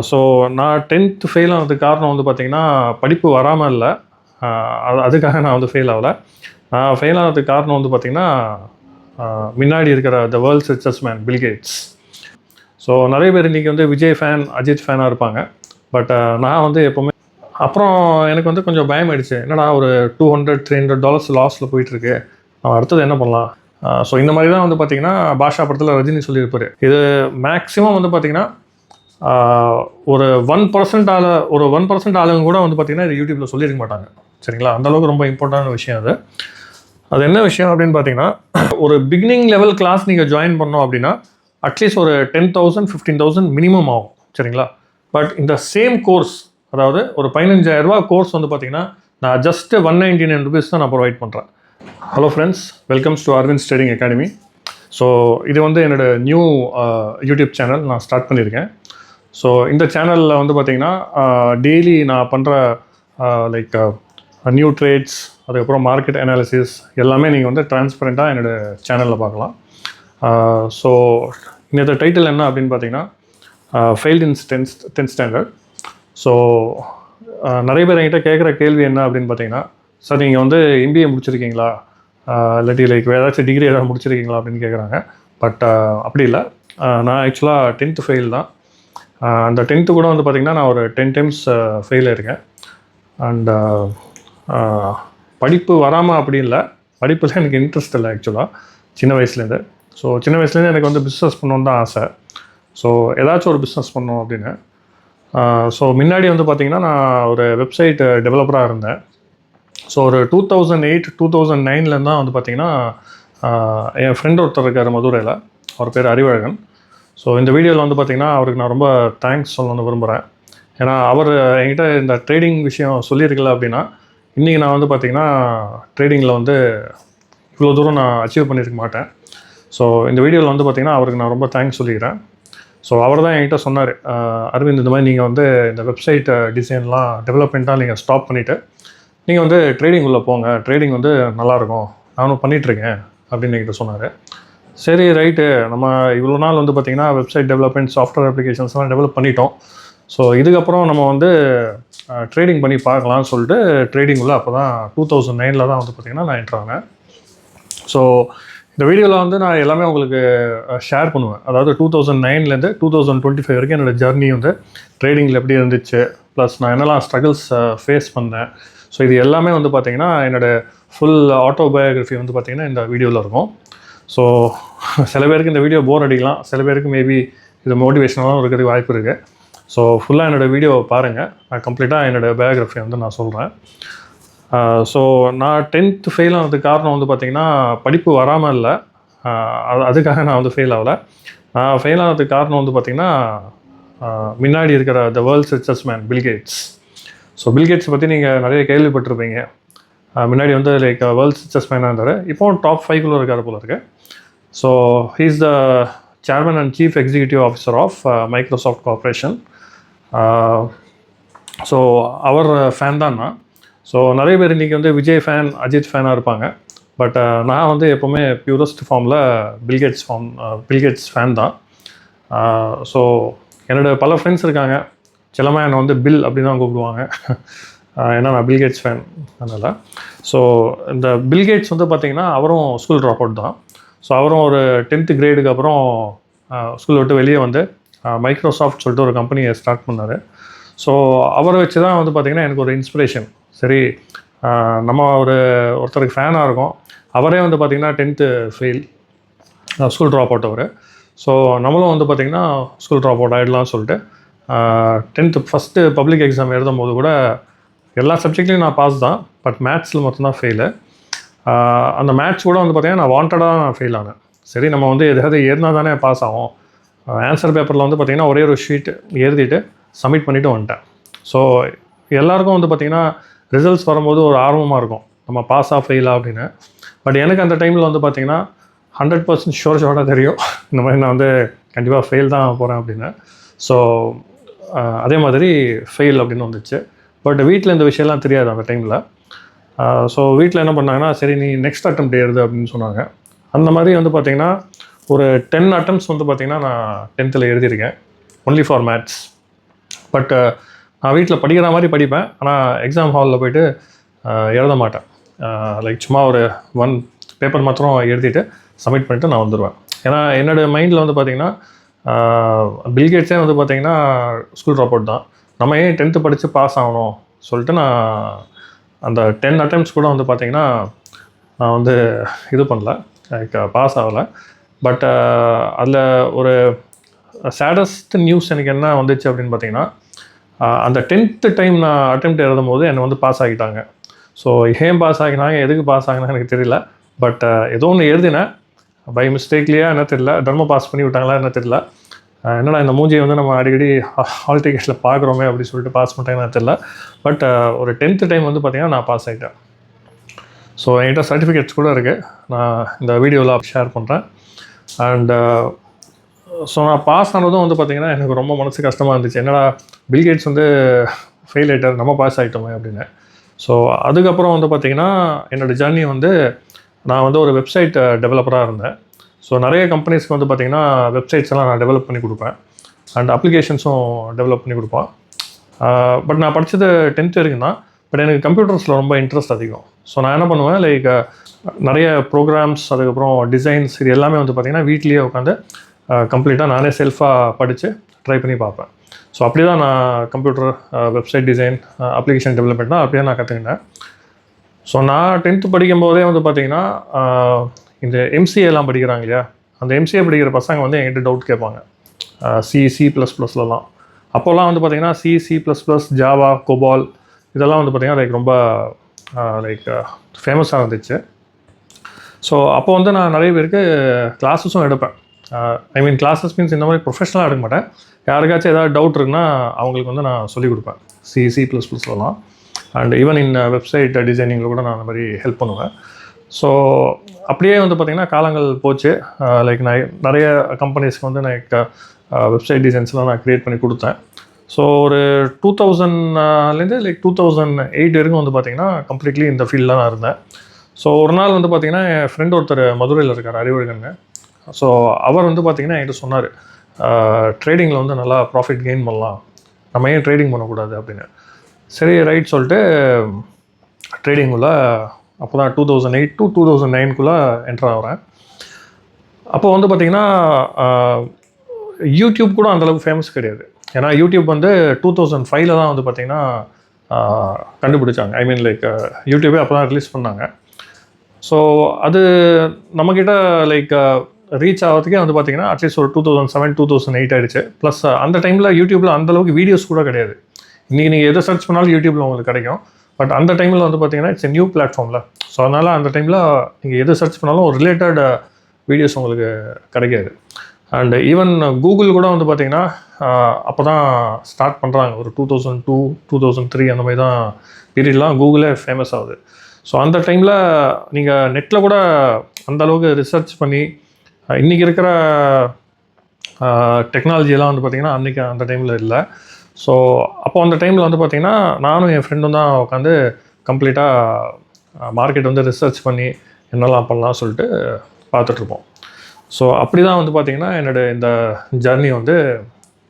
So நான் 10th fail ஆனதுக்கு காரணம் வந்து பார்த்திங்கன்னா படிப்பு வராமல் இல்லை. அதுக்காக நான் வந்து ஃபெயில் ஆகலை. நான் ஃபெயில் ஆனதுக்கு காரணம் வந்து பார்த்திங்கன்னா முன்னாடி இருக்கிற the world's richest man Bill Gates. So நிறைய பேர் இன்றைக்கி வந்து விஜய் ஃபேன், அஜித் ஃபேனாக இருப்பாங்க. பட் நான் வந்து எப்போவுமே அப்புறம் எனக்கு வந்து கொஞ்சம் பயம் ஆயிடுச்சு. என்னடா ஒரு $200-300 லாஸில் போயிட்டுருக்கு, நம்ம அடுத்தது என்ன பண்ணலாம்? ஸோ இந்த மாதிரி தான் வந்து பார்த்திங்கன்னா பாஷா படத்தில் ரஜினி சொல்லியிருப்பார். இது மேக்ஸிமம் வந்து பார்த்திங்கன்னா ஒரு 1% ஆளுங்க கூட வந்து பார்த்திங்கன்னா இது யூடியூப்பில் சொல்லியிருக்க மாட்டாங்க. சரிங்களா? அந்தளவுக்கு ரொம்ப இம்பார்ட்டண்டான விஷயம் அது. அது என்ன விஷயம் அப்படின்னு பார்த்தீங்கன்னா, ஒரு பிகினிங் லெவல் கிளாஸ் நீங்கள் ஜாயின் பண்ணோம் அப்படின்னா அட்லீஸ்ட் ஒரு 10,000 15,000 மினிமம் ஆகும். சரிங்களா? பட் இந்த சேம் கோர்ஸ், அதாவது ஒரு 15,000 கோர்ஸ் வந்து பார்த்திங்கன்னா நான் ஜஸ்ட்டு $199 தான் நான் ப்ரொவைட் பண்ணுறேன். Hello friends, welcomes to Aravind Trading Academy. So இது வந்து என்னோடய நியூ யூடியூப் சேனல் நான் ஸ்டார்ட் பண்ணியிருக்கேன். ஸோ இந்த சேனலில் வந்து பார்த்திங்கன்னா டெய்லி நான் பண்ணுற லைக் நியூ ட்ரேட்ஸ், அதுக்கப்புறம் மார்க்கெட் அனாலிசிஸ் எல்லாமே நீங்கள் வந்து டிரான்ஸ்பரண்ட்டாக என்னோடய சேனலில் பார்க்கலாம். ஸோ இந்த டைட்டில் என்ன அப்படின்னு பார்த்தீங்கன்னா failed in 10th standard. So நிறைய பேர் என்கிட்ட கேட்குற கேள்வி என்ன அப்படின்னு பார்த்தீங்கன்னா, சார் நீங்கள் வந்து எம்பிஏ முடிச்சிருக்கீங்களா, இல்லாட்டி லைக் வேறு ஏதாச்சும் டிகிரி ஏதாவது முடிச்சிருக்கீங்களா அப்படின்னு கேட்குறாங்க. பட் அப்படி இல்லை. நான் ஆக்சுவலாக 10th ஃபெயில் தான். அந்த 10th கூட வந்து பார்த்திங்கன்னா நான் ஒரு 10 times ஃபெயில் ஆயிருக்கேன். அண்ட் படிப்பு வராமல் அப்படி இல்லை, படிப்பில் எனக்கு இன்ட்ரெஸ்ட் இல்லை ஆக்சுவலாக சின்ன வயசுலேருந்து. ஸோ சின்ன வயசுலேருந்து எனக்கு வந்து பிஸ்னஸ் பண்ணணுன்னு தான் ஆசை. ஸோ ஏதாச்சும் ஒரு பிஸ்னஸ் பண்ணணும் அப்படின்னு. ஸோ முன்னாடி வந்து பார்த்திங்கன்னா நான் ஒரு வெப்சைட் டெவலப்பராக இருந்தேன். ஸோ ஒரு 2008-2009 தான் வந்து பார்த்திங்கன்னா என் ஃப்ரெண்ட் ஒருத்தர் இருக்கார் மதுரையில், அவர் பேர் அறிவழகன். ஸோ இந்த வீடியோவில் வந்து பார்த்திங்கன்னா அவருக்கு நான் ரொம்ப தேங்க்ஸ் சொல்லணும்னு விரும்புகிறேன். ஏன்னா அவர் என்கிட்ட இந்த ட்ரேடிங் விஷயம் சொல்லியிருக்கல அப்படின்னா இன்றைக்கி நான் வந்து பார்த்திங்கன்னா ட்ரேடிங்கில் வந்து இவ்வளோ தூரம் நான் அச்சீவ் பண்ணியிருக்க மாட்டேன். ஸோ இந்த வீடியோவில் வந்து பார்த்திங்கன்னா அவருக்கு நான் ரொம்ப தேங்க்ஸ் சொல்லிக்கிறேன். ஸோ அவர் தான் என்கிட்ட சொன்னார், அரவிந்த் இந்த மாதிரி நீங்கள் வந்து இந்த வெப்சைட் டிசைன்லாம் டெவலப்மெண்ட்டாக நீங்கள் ஸ்டாப் பண்ணிவிட்டு நீங்கள் வந்து ட்ரேடிங் உள்ளே போங்க, ட்ரேடிங் வந்து நல்லாயிருக்கும், நானும் பண்ணிகிட்ருக்கேன் அப்படின்னு என்கிட்ட சொன்னார். சரி ரைட்டு, நம்ம இவ்வளோ நாள் வந்து பார்த்திங்கன்னா வெப்சைட் டெவலப்மெண்ட், சாஃப்ட்வேர் அப்ளிகேஷன்ஸ்லாம் டெவலப் பண்ணிட்டோம். ஸோ இதுக்கப்புறம் நம்ம வந்து ட்ரேடிங் பண்ணி பார்க்கலான்னு சொல்லிட்டு ட்ரேடிங் உள்ள அப்போ தான் 2009 தான் வந்து பார்த்திங்கன்னா நான் என்ட்ரு ஆனேன். ஸோ இந்த வீடியோவில் வந்து நான் எல்லாமே உங்களுக்கு ஷேர் பண்ணுவேன். அதாவது 2009 2025 வரைக்கும் என்னோடய ஜர்னி வந்து ட்ரேடிங்கில் எப்படி இருந்துச்சு, ப்ளஸ் நான் என்னெல்லாம் ஸ்ட்ரகிள்ஸ் ஃபேஸ் பண்ணேன். ஸோ இது எல்லாமே வந்து பார்த்திங்கன்னா என்னோடய ஃபுல் ஆட்டோபயோகிராஃபி வந்து பார்த்திங்கன்னா இந்த வீடியோவில் இருக்கும். ஸோ சில பேருக்கு இந்த வீடியோ போர் அடிக்கலாம், சில பேருக்கு மேபி இது மோட்டிவேஷனலாகவும் இருக்கிறதுக்கு வாய்ப்பு இருக்குது. ஸோ ஃபுல்லாக என்னோடய வீடியோவை பாருங்கள், நான் கம்ப்ளீட்டாக என்னோடய பயோகிராஃபி வந்து நான் சொல்கிறேன். ஸோ நான் 10th ஃபெயில் ஆனதுக்கு காரணம் வந்து பார்த்திங்கன்னா படிப்பு வராமல் இல்லை, அதுக்காக நான் வந்து ஃபெயில் ஆகலை. நான் ஃபெயில் ஆனதுக்கு காரணம் வந்து பார்த்திங்கன்னா முன்னாடி இருக்கிற the world's richest man Bill Gates. So Bill Gates பற்றி நீங்கள் நிறைய கேள்விப்பட்டிருப்பீங்க. முன்னாடி வந்து லைக் வேர்ல்ட்ஸ் ரிச்சஸ்ட் மேனாக இருந்தார், இப்போது டாப் 5 இருக்கார் போல இருக்கு. So he is the chairman and chief executive officer of Microsoft Corporation. So அவர் ஃபேன் தான் நான். ஸோ நிறைய பேர் இன்றைக்கி வந்து விஜய் ஃபேன், அஜித் ஃபேனாக இருப்பாங்க. பட் நான் வந்து எப்போவுமே பியூரஸ்ட் ஃபார்மில் பில்கேட்ஸ் ஃபேன் தான். ஸோ என்னோடய பல ஃப்ரெண்ட்ஸ் இருக்காங்க, சிலமாக என்னை வந்து பில் அப்படி தான் கூப்பிடுவாங்க. ஏன்னா நான் பில்கேட்ஸ் ஃபேன் அதனால். ஸோ இந்த பில்கேட்ஸ் வந்து பார்த்திங்கன்னா அவரும் ஸ்கூல் ட்ராப் அவுட் தான். ஸோ அவரும் ஒரு 10th கிரேடுக்கு அப்புறம் ஸ்கூல் விட்டு வெளியே வந்து மைக்ரோசாஃப்ட் சொல்லிட்டு ஒரு கம்பெனியை ஸ்டார்ட் பண்ணார். ஸோ அவரை வச்சு தான் வந்து பார்த்திங்கன்னா எனக்கு ஒரு இன்ஸ்பிரேஷன். சரி, நம்ம ஒருத்தருக்கு ஃபேனாக இருக்கோம், அவரே வந்து பார்த்திங்கன்னா 10th fail, school drop out அவர். ஸோ நம்மளும் வந்து பார்த்திங்கன்னா ஸ்கூல் ட்ராப் அவுட் ஆகிடலாம்னு சொல்லிட்டு 10th ஃபஸ்ட்டு பப்ளிக் எக்ஸாம் எழுதும் போது கூட எல்லா சப்ஜெக்ட்லேயும் நான் பாஸ் தான், பட் மேத்ஸில் மட்டும்தான் ஃபெயிலு. அந்த மேத்ஸ் கூட வந்து பார்த்திங்கன்னா நான் வாண்டடாக நான் ஃபெயில் ஆனேன். சரி, நம்ம வந்து எதாவது ஏறினா தானே பாஸ் ஆகும். ஆன்சர் பேப்பரில் வந்து பார்த்திங்கன்னா ஒரே ஒரு ஷீட் எழுதிட்டு சப்மிட் பண்ணிவிட்டு வந்துட்டேன். ஸோ எல்லாேருக்கும் வந்து பார்த்திங்கன்னா ரிசல்ட்ஸ் வரும்போது ஒரு ஆர்வமாக இருக்கும், நம்ம பாஸாக ஃபெயிலாக அப்படின்னு. பட் எனக்கு அந்த டைமில் வந்து பார்த்திங்கன்னா 100% ஷோர்டாக தெரியும், இந்த மாதிரி நான் வந்து கண்டிப்பாக ஃபெயில் தான் போகிறேன் அப்படின்னு. ஸோ அதே மாதிரி ஃபெயில் அப்படின்னு வந்துச்சு. பட் வீட்டில் இந்த விஷயம்லாம் தெரியாது அந்த டைமில். ஸோ வீட்டில் என்ன பண்ணாங்கன்னா, சரி நீ நெக்ஸ்ட் அட்டெம்ப்ட் எழுது அப்படின்னு சொன்னாங்க. அந்த மாதிரி வந்து பார்த்திங்கன்னா ஒரு 10 attempts வந்து பார்த்திங்கன்னா நான் 10th எழுதியிருக்கேன், ஒன்லி ஃபார் மேத்ஸ். பட் நான் வீட்டில் படிக்கிற மாதிரி படிப்பேன். ஆனால் எக்ஸாம் ஹாலில் போய்ட்டு எழுத மாட்டேன். லைக் சும்மா ஒரு 1 பேப்பர் மாத்திரம் எழுதிட்டு சப்மிட் பண்ணிவிட்டு நான் வந்துடுவேன். ஏன்னா என்னோடய மைண்டில் வந்து பார்த்திங்கன்னா பில்கேட்ஸே வந்து பார்த்திங்கன்னா ஸ்கூல் ட்ராப் அவுட் தான். நம்ம ஏன் 10th படித்து பாஸ் ஆகணும் சொல்லிட்டு நான் அந்த 10 அட்டெம்ப்ட்ஸ் கூட வந்து பார்த்திங்கன்னா நான் வந்து இது பண்ணல, லைக் பாஸ் ஆகலை. பட் அதில் ஒரு சேடஸ்ட் நியூஸ் எனக்கு என்ன வந்துச்சு அப்படின்னு பார்த்தீங்கன்னா, அந்த 10th டைம் நான் அட்டெம்ப்ட் எழுதும் போது என்னை வந்து பாஸ் ஆகிட்டாங்க. ஸோ ஏன் பாஸ் ஆகினாங்க, எதுக்கு பாஸ் ஆகினாங்க எனக்கு தெரியல. பட் ஏதோ ஒன்று எழுதினேன், பை மிஸ்டேக்லையா என்ன தெரியல, தர்ம பாஸ் பண்ணி விட்டாங்களா என்ன தெரியல. என்னடா இந்த மூஞ்சியை வந்து நம்ம அடிக்கடி ஹால் டிக்கெட்டில் பார்க்குறோமே அப்படின்னு சொல்லிட்டு பாஸ் பண்ணிட்டாங்கன்னு தெரியல. பட் ஒரு 10th டைம் வந்து பார்த்திங்கன்னா நான் பாஸ் ஆகிட்டேன். ஸோ என்கிட்ட சர்டிஃபிகேட்ஸ் கூட இருக்குது, நான் இந்த வீடியோவில் ஷேர் பண்ணுறேன். அண்டு ஸோ நான் பாஸ் ஆனதும் வந்து பார்த்திங்கன்னா எனக்கு ரொம்ப மனசு கஷ்டமாக இருந்துச்சு. என்னடா பில்கேட்ஸ் வந்து ஃபெயில் ஆகிட்டார், நம்ம பாஸ் ஆகிட்டோமே அப்படின்னு. ஸோ அதுக்கப்புறம் வந்து பார்த்திங்கன்னா என்னோடய ஜர்னி வந்து நான் வந்து ஒரு வெப்சைட் டெவலப்பராக இருந்தேன். ஸோ நிறைய கம்பெனிஸ்க்கு வந்து பார்த்திங்கன்னா வெப்சைட்ஸ் எல்லாம் நான் டெவலப் பண்ணி கொடுப்பேன், அண்ட் அப்ளிகேஷன்ஸும் டெவலப் பண்ணி கொடுப்பேன். பட் நான் படித்தது 10th வரைக்கும் தான். பட் எனக்கு கம்ப்யூட்டர்ஸில் ரொம்ப இன்ட்ரெஸ்ட் அதிகம். ஸோ நான் என்ன பண்ணுவேன், லைக் நிறைய ப்ரோக்ராம்ஸ், அதுக்கப்புறம் டிசைன்ஸ், இது எல்லாமே வந்து பார்த்திங்கன்னா வீட்லேயே உட்காந்து கம்ப்ளீட்டாக நானே செல்ஃபாக படித்து ட்ரை பண்ணி பார்ப்பேன். ஸோ அப்படி தான் நான் computer website design, application development தான் அப்படியே நான் கற்றுக்கிட்டேன். ஸோ நான் 10th படிக்கும் போதே வந்து பார்த்திங்கன்னா இந்த எம்சிஏலாம் படிக்கிறாங்க இல்லையா, அந்த எம்சிஏ படிக்கிற பசங்க வந்து என்கிட்ட டவுட் கேட்பாங்க, C++லலாம். அப்போல்லாம் வந்து பார்த்திங்கன்னா C++, ஜாவா, கோபால் இதெல்லாம் வந்து பார்த்திங்கன்னா லைக் ரொம்ப லைக் ஃபேமஸாக இருந்துச்சு. ஸோ அப்போ வந்து நான் நிறைய பேருக்கு கிளாஸஸும் எடுப்பேன். ஐ மீன் கிளாஸஸ் மீன்ஸ் இந்த மாதிரி ப்ரொஃபஷனலாக எடுக்க மாட்டேன். யாருக்காச்சும் ஏதாவது டவுட் இருக்குன்னா அவங்களுக்கு வந்து நான் சொல்லிக் கொடுப்பேன் C++லலாம். அண்ட் ஈவன் இன் வெப்சைட் டிசைனிங்கில் கூட நான் அந்த மாதிரி ஹெல்ப் பண்ணுவேன். ஸோ அப்படியே வந்து பார்த்திங்கன்னா காலங்கள் போச்சு. லைக் நான் நிறைய கம்பெனிஸ்க்கு வந்து நான் வெப்சைட் டிசைன்ஸ்லாம் நான் க்ரியேட் பண்ணி கொடுத்தேன். ஸோ ஒரு 2000லேருந்து லைக் 2008 வரைக்கும் வந்து பார்த்திங்கன்னா கம்ப்ளீட்லி இந்த ஃபீல்டில் நான் இருந்தேன். ஸோ ஒரு நாள் வந்து பார்த்திங்கன்னா என் ஃப்ரெண்ட் ஒருத்தர் மதுரையில் இருக்கார், அறிவழகன்னு. ஸோ அவர் வந்து பார்த்திங்கன்னா என்கிட்ட சொன்னார், ட்ரேடிங்கில் வந்து நல்லா ப்ராஃபிட் கெயின் பண்ணலாம், நம்ம ஏன் ட்ரேடிங் பண்ணக்கூடாது அப்படின்னு. சரி ரைட் சொல்லிட்டு ட்ரேடிங்குள்ளே அப்போ தான் 2008 to 2009 என்ட்ரு ஆகிறேன். அப்போ வந்து பார்த்திங்கன்னா யூடியூப் கூட அந்தளவுக்கு ஃபேமஸ் கிடையாது. ஏன்னா யூடியூப் வந்து 2005 தான் வந்து பார்த்திங்கன்னா கண்டுபிடிச்சாங்க. ஐ மீன் லைக் யூடியூபே அப்போ தான் ரிலீஸ் பண்ணாங்க. ஸோ அது நம்மக்கிட்ட லைக் ரீச் ஆகிறதுக்கே வந்து பார்த்திங்கன்னா அட்லீஸ்ட் ஒரு 2007, 2008 ஆகிடுச்சு. ப்ளஸ் அந்த டைமில் யூடியூப்பில் அந்தளவுக்கு வீடியோஸ் கூட கிடையாது. இன்றைக்கி நீங்கள் எதை சர்ச் பண்ணாலும் யூடியூப்பில் உங்களுக்கு கிடைக்கும். பட் அந்த டைமில் வந்து பார்த்திங்கன்னா இட்ஸ் நியூ பிளாட்ஃபார்மில். ஸோ அதனால் அந்த டைமில் நீங்கள் எது சர்ச் பண்ணாலும் ஒரு ரிலேட்டட் வீடியோஸ் உங்களுக்கு கிடைக்காது. அண்ட் ஈவன் கூகுள் கூட வந்து பார்த்திங்கன்னா அப்போ தான் ஸ்டார்ட் பண்ணுறாங்க. ஒரு 2002, 2003 அந்த மாதிரி தான் பீரியட்லாம் கூகுளே ஃபேமஸ் ஆகுது. ஸோ அந்த டைமில் நீங்கள் நெட்டில் கூட அந்தளவுக்கு ரிசர்ச் பண்ணி இன்றைக்கி இருக்கிற டெக்னாலஜியெல்லாம் வந்து பார்த்திங்கன்னா அன்றைக்கி அந்த டைமில் இல்லை. ஸோ அப்போ அந்த டைமில் வந்து பார்த்திங்கன்னா நானும் என் ஃப்ரெண்டும் தான் உட்காந்து கம்ப்ளீட்டாக மார்க்கெட் வந்து ரிசர்ச் பண்ணி என்னெல்லாம் பண்ணலாம் சொல்லிட்டு பார்த்துட்ருப்போம். ஸோ அப்படி தான் வந்து பார்த்திங்கன்னா என்னோடய இந்த ஜர்னி வந்து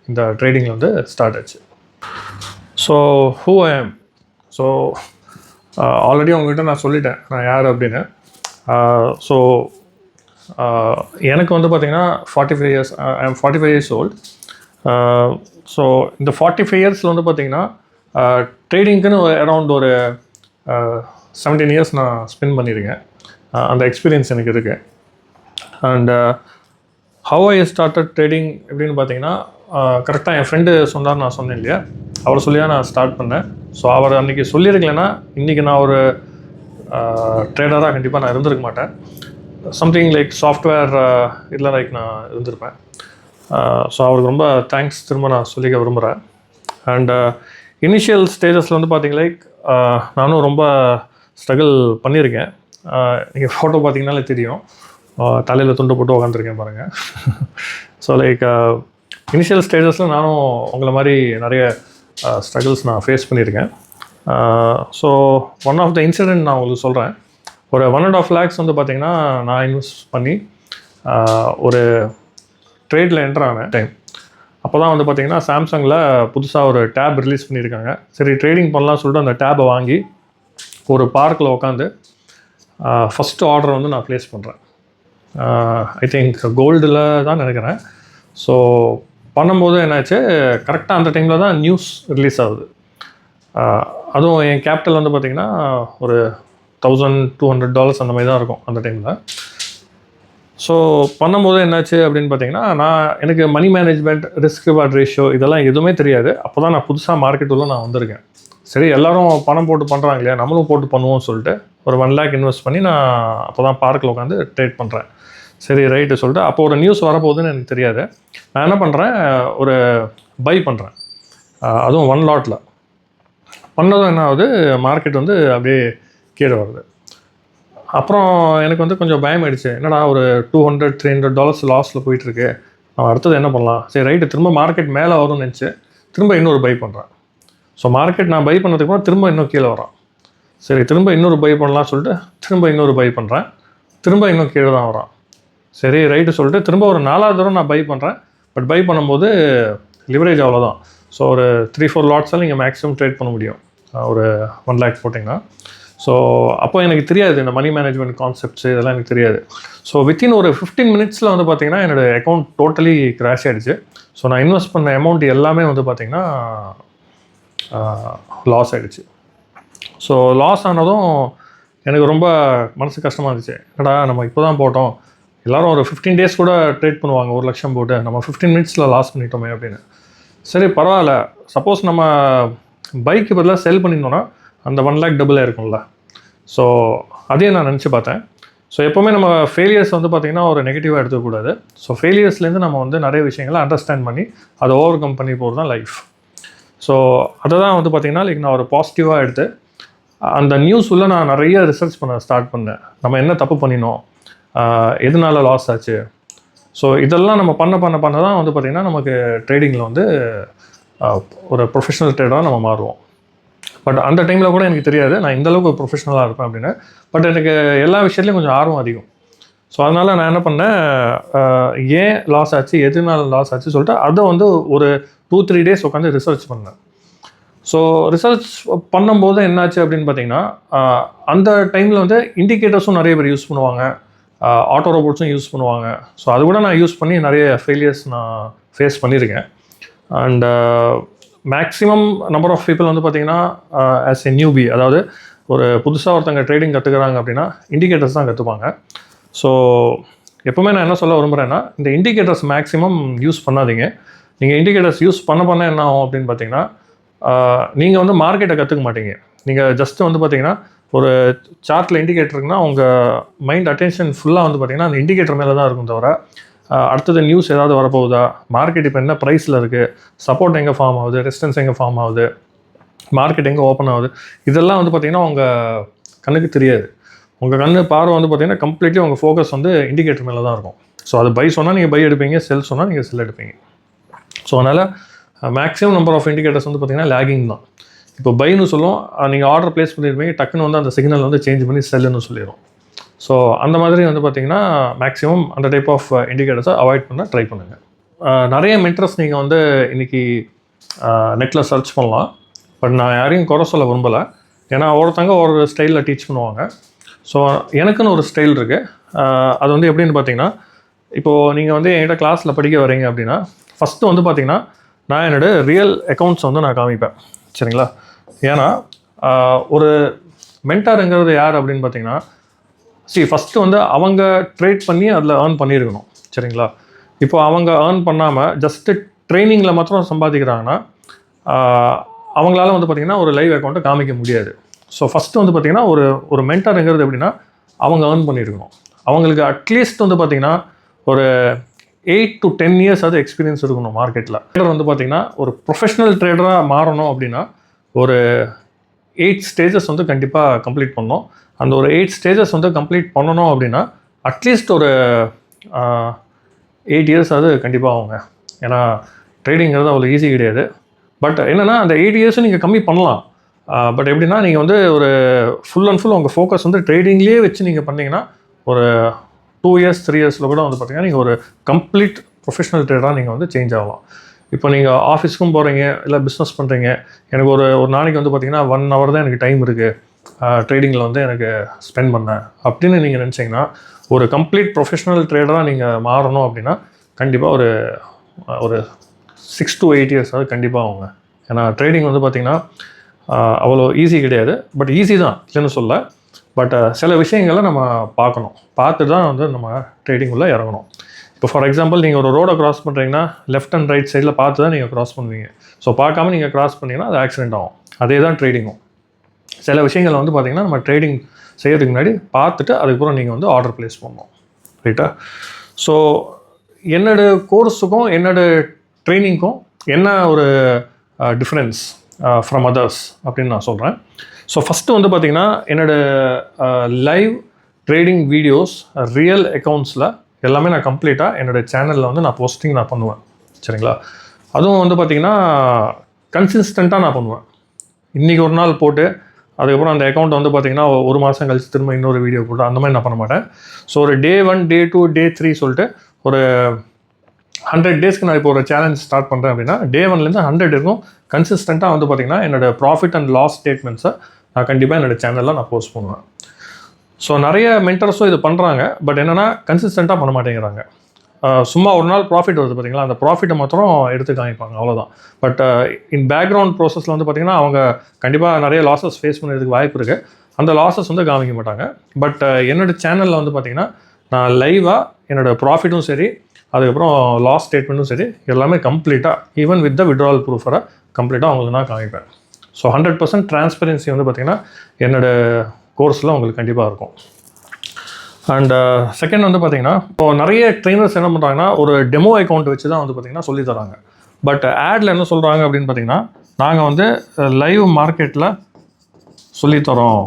இந்த ட்ரேடிங்கில் வந்து ஸ்டார்ட் ஆச்சு. ஸோ ஹூ ஐ ஆம். ஸோ ஆல்ரெடி அவங்ககிட்ட நான் சொல்லிட்டேன் நான் யார் அப்படின்னு. ஸோ எனக்கு வந்து பார்த்திங்கன்னா 45 years, ஐ ஆம் 45 years old. ஸோ இந்த 45 yearsல வந்து பார்த்திங்கன்னா ட்ரேடிங்க்குன்னு அரௌண்ட் ஒரு 17 years நான் ஸ்பெண்ட் பண்ணியிருக்கேன். அந்த எக்ஸ்பீரியன்ஸ் எனக்கு இருக்குது. And how I started trading எப்படின்னு பார்த்தீங்கன்னா கரெக்டாக என் ஃப்ரெண்டு சொன்னார், நான் சொன்னேன் இல்லையா, அவர் சொல்லியா நான் ஸ்டார்ட் பண்ணேன். ஸோ அவர் அன்றைக்கி சொல்லியிருக்கலைன்னா இன்றைக்கி நான் ஒரு ட்ரேடராக கண்டிப்பாக நான் இருந்திருக்க மாட்டேன். சம்திங் லைக் சாஃப்ட்வேர் இதில் லைக் நான் இருந்திருப்பேன். ஸோ அவருக்கு ரொம்ப தேங்க்ஸ் திரும்ப நான் சொல்லிக்க விரும்புகிறேன். அண்ட் இனிஷியல் ஸ்டேஜஸில் வந்து பார்த்திங்க லைக் நானும் ரொம்ப ஸ்ட்ரகிள் பண்ணியிருக்கேன். நீங்கள் ஃபோட்டோ பார்த்தீங்கன்னாலே தெரியும், தலையில் துண்டு போட்டு உட்காந்துருக்கேன் பாருங்கள். ஸோ லைக் இனிஷியல் ஸ்டேஜஸில் நானும் உங்களை மாதிரி நிறைய ஸ்ட்ரகிள்ஸ் நான் ஃபேஸ் பண்ணியிருக்கேன். So one of the incident நான் உங்களுக்கு சொல்கிறேன். ஒரு 1.5 lakhs வந்து பார்த்திங்கன்னா நான் இன்வெஸ்ட் பண்ணி ஒரு ட்ரேடில் என்டர் ஆன டைம். அப்போ அப்போ தான் வந்து பார்த்திங்கன்னா சாம்சங்கில் புதுசாக ஒரு டேப் ரிலீஸ் பண்ணியிருக்காங்க. சரி ட்ரேடிங் பண்ணலாம்னு சொல்லிட்டு அந்த டேப்பை வாங்கி ஒரு பார்க்கில் உட்காந்து ஃபஸ்ட்டு ஆர்டர் வந்து நான் ப்ளேஸ் பண்ணுறேன். ஐ திங்க் கோல்டில் தான் நினைக்கிறேன். ஸோ பண்ணும்போது என்னாச்சு, கரெக்டாக அந்த டைமில் தான் நியூஸ் ரிலீஸ் ஆகுது. அதுவும் என் கேபிட்டல் வந்து பார்த்திங்கன்னா ஒரு $1,200 அந்த மாதிரி தான் இருக்கும் அந்த டைமில். ஸோ பண்ணும்போது என்னாச்சு அப்படின்னு பார்த்தீங்கன்னா, எனக்கு money management, risk reward ratio இதெல்லாம் எதுவுமே தெரியாது. அப்போ தான் நான் புதுசாக மார்க்கெட் உள்ள நான் வந்திருக்கேன். சரி எல்லோரும் பணம் போட்டு பண்ணுறாங்க இல்லையா, நம்மளும் போட்டு பண்ணுவோம்னு சொல்லிட்டு ஒரு 1 lakh இன்வெஸ்ட் பண்ணி நான் அப்போ தான் பார்க்கில் உட்காந்து ட்ரேட் பண்ணுறேன். சரி ரைட்டு சொல்லிட்டு அப்போ ஒரு நியூஸ் வரப்போகுதுன்னு எனக்கு தெரியாது. நான் என்ன பண்ணுறேன், ஒரு பை பண்ணுறேன். அதுவும் 1 lotல பண்ணதும் என்ன ஆகுது, மார்க்கெட் வந்து அப்படியே கீழே வருது. அப்புறம் எனக்கு வந்து கொஞ்சம் பயமாயிடுச்சு. என்னடா ஒரு $200-300 லாஸில் போயிட்டுருக்கு, நம்ம அடுத்தது என்ன பண்ணலாம். சரி ரைட்டு திரும்ப மார்க்கெட் மேலே வரும்னு நினச்சி திரும்ப இன்னொரு பை பண்ணுறேன். ஸோ மார்க்கெட் நான் பை பண்ணதுக்கு அப்புறம் திரும்ப இன்னும் கீழே வரான். சரி திரும்ப இன்னொரு பை பண்ணலாம் சொல்லிட்டு திரும்ப இன்னொரு பை பண்ணுறேன். திரும்ப இன்னும் கீழே தான் வரான். சரி ரைட்டு சொல்லிட்டு திரும்ப ஒரு 4வது தடவை நான் பை பண்ணுறேன். பட் பை பண்ணும்போது லிவரேஜ் அவ்வளோதான். ஸோ ஒரு 3-4 லாட்ஸால் நீங்கள் மேக்ஸிமம் ட்ரேட் பண்ண முடியும் ஒரு 1 lakh போட்டிங்கன்னா. ஸோ அப்போ எனக்கு தெரியாது இந்த மணி மேனேஜ்மெண்ட் கான்செப்ட்ஸு இதெல்லாம் எனக்கு தெரியாது. ஸோ வித்தின் ஒரு 15 minutesல வந்து பார்த்திங்கன்னா என்னோடய அக்கௌண்ட் டோட்டலி கிராஷ் ஆகிடுச்சு. ஸோ நான் இன்வெஸ்ட் பண்ண அமௌண்ட் எல்லாமே வந்து பார்த்திங்கன்னா லாஸ் ஆகிடுச்சு. ஸோ லாஸ் ஆனதும் எனக்கு ரொம்ப மனசு கஷ்டமாக இருந்துச்சு. என்னடா நம்ம இப்போ தான் போட்டோம், எல்லோரும் ஒரு 15 days கூட ட்ரேட் பண்ணுவாங்க 1 லட்சம் போட்டு, நம்ம 15 minutesல லாஸ் பண்ணிட்டோமே அப்படின்னு. சரி பரவாயில்ல, சப்போஸ் நம்ம பைக்கு பதிலாக செல் பண்ணியிருந்தோன்னா அந்த 1 lakh டபுளாக இருக்கும்ல. ஸோ அதையும் நான் நினச்சி பார்த்தேன். ஸோ எப்போவுமே நம்ம ஃபெயிலியர்ஸ் வந்து பார்த்திங்கன்னா ஒரு நெகட்டிவாக எடுத்துக்கூடாது. ஸோ ஃபெயிலியர்ஸ்லேருந்து நம்ம வந்து நிறைய விஷயங்களை அண்டர்ஸ்டாண்ட் பண்ணி அதை ஓவர் கம் பண்ணி போகிறது தான் லைஃப். ஸோ அதை தான் வந்து பார்த்திங்கன்னா நான் ஒரு பாசிட்டிவாக எடுத்து அந்த நியூஸ் உள்ள நான் நிறைய ரிசர்ச் பண்ண ஸ்டார்ட் பண்ணேன். நம்ம என்ன தப்பு பண்ணினோம், எதனால லாஸ் ஆச்சு. ஸோ இதெல்லாம் நம்ம பண்ண தான் வந்து பார்த்திங்கன்னா நமக்கு ட்ரேடிங்கில் வந்து ஒரு ப்ரொஃபஷனல் ட்ரேடராக நம்ம மாறுவோம். பட் அந்த டைமில் கூட எனக்கு தெரியாது நான் இந்தளவுக்கு ஒரு ப்ரொஃபஷனலாக இருப்பேன் அப்படின்னு. பட் எனக்கு எல்லா விஷயத்துலையும் கொஞ்சம் ஆர்வம் அதிகம். ஸோ அதனால் நான் என்ன பண்ணேன், ஏன் லாஸ் ஆச்சு, எதனால லாஸ் ஆச்சு சொல்லிட்டு அதை வந்து ஒரு 2-3 days உட்காந்து ரிசர்ச் பண்ணேன். ஸோ ரிசர்ச் பண்ணும்போது என்னாச்சு அப்படின்னு பார்த்தீங்கன்னா, அந்த டைமில் வந்து இண்டிகேட்டர்ஸும் நிறைய பேர் யூஸ் பண்ணுவாங்க, ஆட்டோ ரோபோட்ஸும் யூஸ் பண்ணுவாங்க. ஸோ அது கூட நான் யூஸ் பண்ணி நிறைய ஃபெயிலியர்ஸ் நான் ஃபேஸ் பண்ணியிருக்கேன். And maximum number of people வந்து பார்த்திங்கன்னா ஆஸ் எ நியூபி, அதாவது ஒரு புதுசாக ஒருத்தங்க ட்ரேடிங் கற்றுக்குறாங்க அப்படின்னா இண்டிகேட்டர்ஸ் தான் கற்றுப்பாங்க. ஸோ எப்போவுமே நான் என்ன சொல்ல விரும்புகிறேன்னா, இந்த இண்டிகேட்டர்ஸ் மேக்ஸிமம் யூஸ் பண்ணாதீங்க. நீங்கள் இண்டிகேட்டர்ஸ் யூஸ் பண்ண என்ன ஆகும் அப்படின்னு பார்த்தீங்கன்னா, நீங்கள் வந்து மார்க்கெட்டை கற்றுக்க மாட்டீங்க. நீங்கள் ஜஸ்ட்டு வந்து பார்த்தீங்கன்னா ஒரு சார்ட்டில் இண்டிகேட்டர் இருக்குன்னா உங்கள் மைண்ட் அட்டென்ஷன் ஃபுல்லாக வந்து பார்த்திங்கன்னா அந்த இண்டிகேட்டர் மேலே தான் இருக்கும் தவிர அடுத்தது நியூஸ் ஏதாவது வரப்போகுதா, மார்க்கெட் இப்போ என்ன ப்ரைஸில் இருக்குது, சப்போர்ட் எங்கே ஃபார்ம் ஆகுது, ரெசிஸ்டன்ஸ் எங்கே ஃபார்ம் ஆகுது, மார்க்கெட் எங்கே ஓப்பன் ஆகுது, இதெல்லாம் வந்து பார்த்திங்கன்னா உங்கள் கண்ணுக்கு தெரியாது. உங்கள் கண்ணு பார்வை வந்து பார்த்திங்கன்னா கம்ப்ளீட்லி உங்கள் ஃபோக்கஸ் வந்து இண்டிகேட்டர் மேலே தான் இருக்கும். ஸோ அது பை சொன்னால் நீங்கள் பை எடுப்பீங்க, செல் சொன்னால் நீங்கள் செல் எடுப்பீங்க. ஸோ அதனால் மேக்ஸிமம் நம்பர் ஆஃப் இண்டிகேட்டர்ஸ் வந்து பார்த்திங்கன்னா லேகிங் தான். இப்போ பைன்னு சொல்லுவோம், நீங்கள் ஆர்டர் ப்ளேஸ் பண்ணியிருப்பீங்க, டக்குன்னு வந்து அந்த சிக்னல் வந்து சேஞ்ச் பண்ணி செல்லுன்னு சொல்லிடும். ஸோ அந்த மாதிரி வந்து பார்த்திங்கன்னா மேக்ஸிமம் அந்த டைப் ஆஃப் இண்டிகேட்டர்ஸை அவாய்ட் பண்ண ட்ரை பண்ணுங்கள். நிறைய மென்டர்ஸ் நீங்கள் வந்து இன்றைக்கி நெட்டில் சர்ச் பண்ணலாம். பட் நான் யாரையும் குறை சொல்ல விரும்பலை. ஏன்னா ஒருத்தங்க ஒரு ஸ்டைலில் டீச் பண்ணுவாங்க. ஸோ எனக்குன்னு ஒரு ஸ்டைல் இருக்குது. அது வந்து எப்படின்னு பார்த்தீங்கன்னா, இப்போது நீங்கள் வந்து என்கிட்ட கிளாஸில் படிக்க வரீங்க அப்படின்னா ஃபஸ்ட்டு வந்து பார்த்திங்கன்னா நான் என்னோடய ரியல் அக்கௌண்ட்ஸ் வந்து நான் காமிப்பேன். சரிங்களா? ஏன்னா ஒரு மென்டாருங்கிறது யார் அப்படின்னு பார்த்தீங்கன்னா, ஃபஸ்ட்டு வந்து அவங்க ட்ரேட் பண்ணி அதில் ஏர்ன் பண்ணியிருக்கணும். சரிங்களா? இப்போ அவங்க ஏர்ன் பண்ணாமல் ஜஸ்ட்டு ட்ரைனிங்கில் மாத்திரம் சம்பாதிக்கிறாங்கன்னா அவங்களால வந்து பார்த்திங்கன்னா ஒரு லைவ் அக்கௌண்ட்டை காமிக்க முடியாது. ஸோ ஃபஸ்ட்டு வந்து பார்த்திங்கன்னா ஒரு மென்டாருங்கிறது எப்படின்னா அவங்க ஏர்ன் பண்ணியிருக்கணும். அவங்களுக்கு அட்லீஸ்ட் வந்து பார்த்திங்கன்னா ஒரு 8 to 10 years அது எக்ஸ்பீரியன்ஸ் இருக்கணும் மார்க்கெட்டில். ட்ரேடர் வந்து பார்த்திங்கன்னா ஒரு ப்ரொஃபஷ்னல் ட்ரேடராக மாறணும் அப்படின்னா ஒரு 8 stages வந்து கண்டிப்பாக கம்ப்ளீட் பண்ணணும். அந்த ஒரு 8 stages வந்து கம்ப்ளீட் பண்ணணும் அப்படின்னா அட்லீஸ்ட் ஒரு 8 years அது கண்டிப்பாக ஆகுங்க. ஏன்னா ட்ரேடிங்கிறது அவ்வளோ ஈஸி கிடையாது. பட் என்னென்னா அந்த 8 years நீங்கள் கம்மி பண்ணலாம். பட் எப்படின்னா நீங்கள் வந்து ஒரு ஃபுல் அண்ட் ஃபுல் உங்கள் ஃபோக்கஸ் வந்து ட்ரேடிங்லேயே வச்சு நீங்கள் பண்ணிங்கன்னா ஒரு 2 years 3 yearsல கூட வந்து பார்த்திங்கன்னா நீங்கள் ஒரு கம்ப்ளீட் ப்ரொஃபஷனல் ட்ரேடராக நீங்கள் வந்து சேஞ்ச் ஆகலாம். இப்போ நீங்கள் ஆஃபீஸ்க்கும் போகிறீங்க, இல்லை பிஸ்னஸ் பண்ணுறீங்க, எனக்கு ஒரு நாளைக்கு வந்து பார்த்திங்கன்னா 1 hour தான் எனக்கு டைம் இருக்குது ட்ரேடிங்கில் வந்து எனக்கு ஸ்பெண்ட் பண்ணேன் அப்படின்னு நீங்கள் நினச்சிங்கன்னா, ஒரு கம்ப்ளீட் ப்ரொஃபஷனல் ட்ரேடராக நீங்கள் மாறணும் அப்படின்னா கண்டிப்பாக ஒரு 6 to 8 years அது கண்டிப்பாக ஆகுங்க. ஏன்னா ட்ரேடிங் வந்து பார்த்திங்கன்னா அவ்வளோ ஈஸி கிடையாது. பட் ஈஸி தான் இல்லைன்னு சொல்ல. பட் சில விஷயங்களை நம்ம பார்க்கணும். பார்த்துட்டு தான் வந்து நம்ம ட்ரேடிங்குள்ளே இறங்கணும். இப்போ ஃபார் எக்ஸாம்பிள் நீங்கள் ஒரு ரோடை க்ராஸ் பண்ணுறீங்கன்னா லெஃப்ட் அண்ட் ரைட் சைடில் பார்த்து தான் நீங்கள் க்ராஸ் பண்ணுவீங்க. ஸோ பார்க்காம நீங்கள் க்ராஸ் பண்ணிங்கன்னா அது ஆக்சிடென்ட் ஆகும். அதே தான் ட்ரேடிங்கும். சில விஷயங்களை வந்து பார்த்திங்கன்னா நம்ம ட்ரேடிங் செய்கிறதுக்கு முன்னாடி பார்த்துட்டு அதுக்கப்புறம் நீங்கள் வந்து ஆர்டர் ப்ளேஸ் பண்ணணும். ரைட்டா? ஸோ என்னோடய கோர்ஸுக்கும் என்னோடய ட்ரைனிங்க்கும் என்ன ஒரு டிஃப்ரென்ஸ் ஃப்ரம் அதர்ஸ் அப்படின்னு நான் சொல்கிறேன். ஸோ ஃபஸ்ட்டு வந்து பார்த்திங்கன்னா என்னோடய லைவ் ட்ரேடிங் வீடியோஸ் ரியல் அக்கௌண்ட்ஸில் எல்லாமே நான் கம்ப்ளீட்டாக என்னோடய சேனலில் வந்து நான் போஸ்டிங் நான் பண்ணுவேன். சரிங்களா? அதுவும் வந்து பார்த்திங்கன்னா கன்சிஸ்டண்ட்டாக நான் பண்ணுவேன். இன்றைக்கி ஒரு நாள் போட்டு அதுக்கப்புறம் அந்த அக்கௌண்ட்டை வந்து பார்த்திங்கன்னா 1 மாதம் கழிச்சு திரும்ப இன்னொரு வீடியோ போட்டு அந்த மாதிரி நான் பண்ண மாட்டேன். ஸோ ஒரு Day 1, Day 2, Day 3 சொல்லிட்டு ஒரு 100 daysக்கு நான் இப்போ ஒரு சேலஞ்ச் ஸ்டார்ட் பண்ணுறேன் அப்படின்னா Day 1லேருந்து 100 இருக்கும் கன்சிஸ்டண்ட்டாக வந்து பார்த்திங்கன்னா என்னோடய ப்ராஃபிட் அண்ட் லாஸ் ஸ்டேட்மெண்ட்ஸை நான் கண்டிப்பாக என்னோடய சேனலில் நான் போஸ்ட் பண்ணுவேன். ஸோ நிறைய மென்டர்ஸும் இது பண்ணுறாங்க. பட் என்னென்னா கன்சிஸ்டண்ட்டாக பண்ண மாட்டேங்கிறாங்க. சும்மா ஒரு நாள் ப்ராஃபிட் வருது பார்த்திங்களா, அந்த ப்ராஃபிட்டை மாத்திரம் எடுத்து காமிப்பாங்க, அவ்வளோதான். பட் இன் பேக்ரவுண்ட் ப்ராசஸில் வந்து பார்த்திங்கன்னா அவங்க கண்டிப்பாக நிறைய லாஸஸ் ஃபேஸ் பண்ணுறதுக்கு வாய்ப்பு இருக்குது. அந்த லாஸஸ் வந்து காமிக்க மாட்டாங்க. பட் என்னோடய சேனலில் வந்து பார்த்திங்கன்னா நான் லைவாக என்னோடய ப்ராஃபிட்டும் சரி, அதுக்கப்புறம் லாஸ் ஸ்டேட்மெண்ட்டும் சரி, எல்லாமே கம்ப்ளீட்டாக ஈவன் வித் த விட்ராவல் ப்ரூஃபரை கம்ப்ளீட்டாக அவங்களுக்கு நான் காமிப்பேன். ஸோ 100% டிரான்ஸ்பரன்சி வந்து பார்த்திங்கன்னா என்னோடய கோர்ஸில் உங்களுக்கு கண்டிப்பாக இருக்கும். அண்ட் செகண்ட் வந்து பார்த்திங்கன்னா இப்போது நிறைய ட்ரெயினர்ஸ் என்ன பண்ணுறாங்கன்னா ஒரு டெமோ அக்கௌண்ட் வச்சு தான் வந்து பார்த்திங்கன்னா சொல்லி தராங்க. பட் ஆடில் என்ன சொல்கிறாங்க அப்படின்னு பார்த்திங்கன்னா நாங்கள் வந்து லைவ் மார்க்கெட்டில் சொல்லித்தரோம்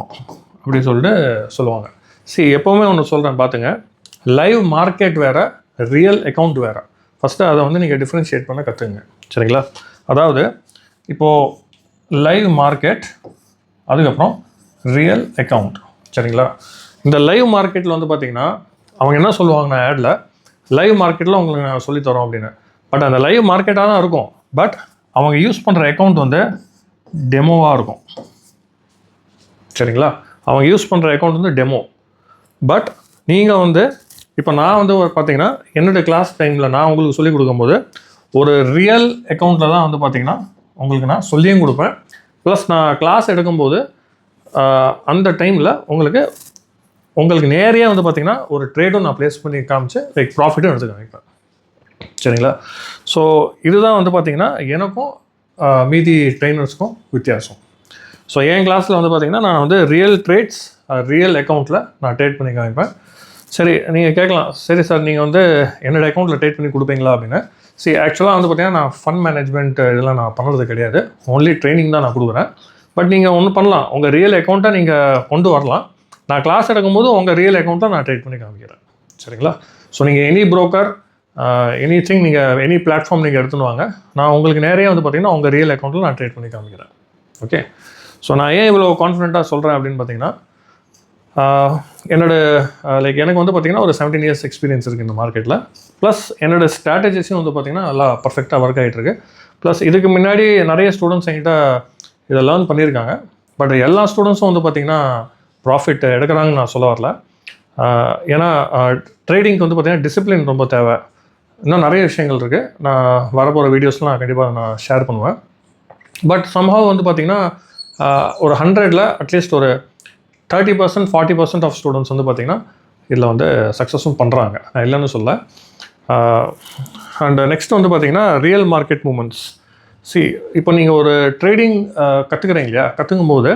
அப்படின்னு சொல்லிட்டு சொல்லுவாங்க. எப்போவுமே ஒன்று சொல்கிறேன் பார்த்துங்க, லைவ் மார்க்கெட் வேறு, ரியல் அக்கௌண்ட் வேறு. ஃபஸ்ட்டு அதை வந்து நீங்கள் டிஃப்ரென்ஷியேட் பண்ண கற்றுங்க. சரிங்களா? அதாவது இப்போது லைவ் மார்க்கெட், அதுக்கப்புறம் ரியல் அக்கௌண்ட். சரிங்களா? இந்த லைவ் மார்க்கெட்டில் வந்து பார்த்திங்கன்னா அவங்க என்ன சொல்லுவாங்கன்னா ஆடில் லைவ் மார்க்கெட்டில் உங்களுக்கு நான் சொல்லித்தரோம் அப்படின்னு. பட் அந்த லைவ் மார்க்கெட்டாக தான் இருக்கும். பட் அவங்க யூஸ் பண்ணுற அக்கௌண்ட் வந்து டெமோவாக இருக்கும். சரிங்களா? அவங்க யூஸ் பண்ணுற அக்கௌண்ட் வந்து டெமோ. பட் நீங்கள் வந்து இப்போ நான் வந்து பார்த்திங்கன்னா என்னோடய கிளாஸ் டைமில் நான் உங்களுக்கு சொல்லிக் கொடுக்கும்போது ஒரு ரியல் அக்கௌண்ட்டில் தான் வந்து பார்த்திங்கன்னா உங்களுக்கு நான் சொல்லியும் கொடுப்பேன். ப்ளஸ் நான் கிளாஸ் எடுக்கும்போது அந்த டைமில் உங்களுக்கு நேரையாக வந்து பார்த்திங்கன்னா ஒரு ட்ரேடும் நான் ப்ளேஸ் பண்ணி காமிச்சு லைக் ப்ராஃபிட்டும் எடுத்து காமிப்பேன். சரிங்களா? ஸோ இதுதான் வந்து பார்த்திங்கன்னா எனக்கும் மீதி ட்ரெயினர்ஸ்க்கும் வித்தியாசம். ஸோ என் கிளாஸில் வந்து பார்த்திங்கன்னா நான் வந்து ரியல் ட்ரேட்ஸ் ரியல் அக்கௌண்ட்டில் நான் ட்ரேட் பண்ணி காமிப்பேன். சரி, நீங்கள் கேட்கலாம், சரி சார் நீங்கள் வந்து என்னோடய அக்கௌண்ட்டில் ட்ரேட் பண்ணி கொடுப்பீங்களா அப்படின்னு. ஆக்சுவலாக வந்து பார்த்திங்கன்னா நான் ஃபண்ட் மேனேஜ்மெண்ட் இதெல்லாம் நான் பண்ணுறது கிடையாது. ஓன்லி ட்ரைனிங் தான் நான் கொடுக்குறேன். பட் நீங்கள் ஒன்று பண்ணலாம், உங்கள் ரியல் அக்கௌண்ட்டை நீங்கள் கொண்டு வரலாம். நான் கிளாஸ் எடுக்கும்போது உங்கள் ரியல் அக்கௌண்ட்டை நான் ட்ரேட் பண்ணி காமிக்கிறேன். சரிங்களா? ஸோ நீங்கள் எனி ப்ரோக்கர் எனி திங் நீங்கள் எனி பிளாட்ஃபார்ம் நீங்கள் எடுத்துன்னு வாங்க, நான் உங்களுக்கு நேரையாக வந்து பார்த்திங்கன்னா உங்கள் ரியல் அக்கௌண்ட்டில் நான் ட்ரேட் பண்ணி காமிக்கிறேன். ஓகே? ஸோ நான் ஏன் இவ்வளோ கான்ஃபிடென்ட்டாக சொல்கிறேன் அப்படின்னு பார்த்தீங்கன்னா எனக்கு வந்து பார்த்திங்கன்னா ஒரு 17 years எக்ஸ்பீரியன்ஸ் இருக்குது இந்த மார்க்கெட்டில். ப்ளஸ் என்னோடய ஸ்ட்ராட்டஜிஸும் வந்து பார்த்திங்கன்னா நல்லா பர்ஃபெக்டாக ஒர்க் ஆகிட்டுருக்கு. ப்ளஸ் இதுக்கு முன்னாடி நிறைய ஸ்டூடெண்ட்ஸ் என்கிட்ட இதை லேர்ன் பண்ணியிருக்காங்க. பட் எல்லா ஸ்டூடெண்ட்ஸும் வந்து பார்த்திங்கன்னா ப்ராஃபிட் எடுக்கிறாங்கன்னு நான் சொல்ல வரல. ஏன்னா ட்ரேடிங்க்கு வந்து பார்த்திங்கன்னா டிசிப்ளின் ரொம்ப தேவை. இன்னும் நிறைய விஷயங்கள் இருக்குது. நான் வரப்போகிற வீடியோஸ்லாம் நான் கண்டிப்பாக நான் ஷேர் பண்ணுவேன். பட் சம்ஹவ் வந்து பார்த்திங்கன்னா ஒரு 100ல் அட்லீஸ்ட் ஒரு 30%, 40% ஆஃப் ஸ்டூடெண்ட்ஸ் வந்து பார்த்திங்கன்னா இதில் வந்து சக்ஸஸும் பண்ணுறாங்க, நான் இல்லைன்னு சொல்ல. அண்ட் நெக்ஸ்ட் வந்து பார்த்திங்கன்னா ரியல் மார்க்கெட் மூமெண்ட்ஸ். இப்போ நீங்கள் ஒரு ட்ரேடிங் கற்றுக்குறீங்க இல்லையா, கற்றுக்கும் போது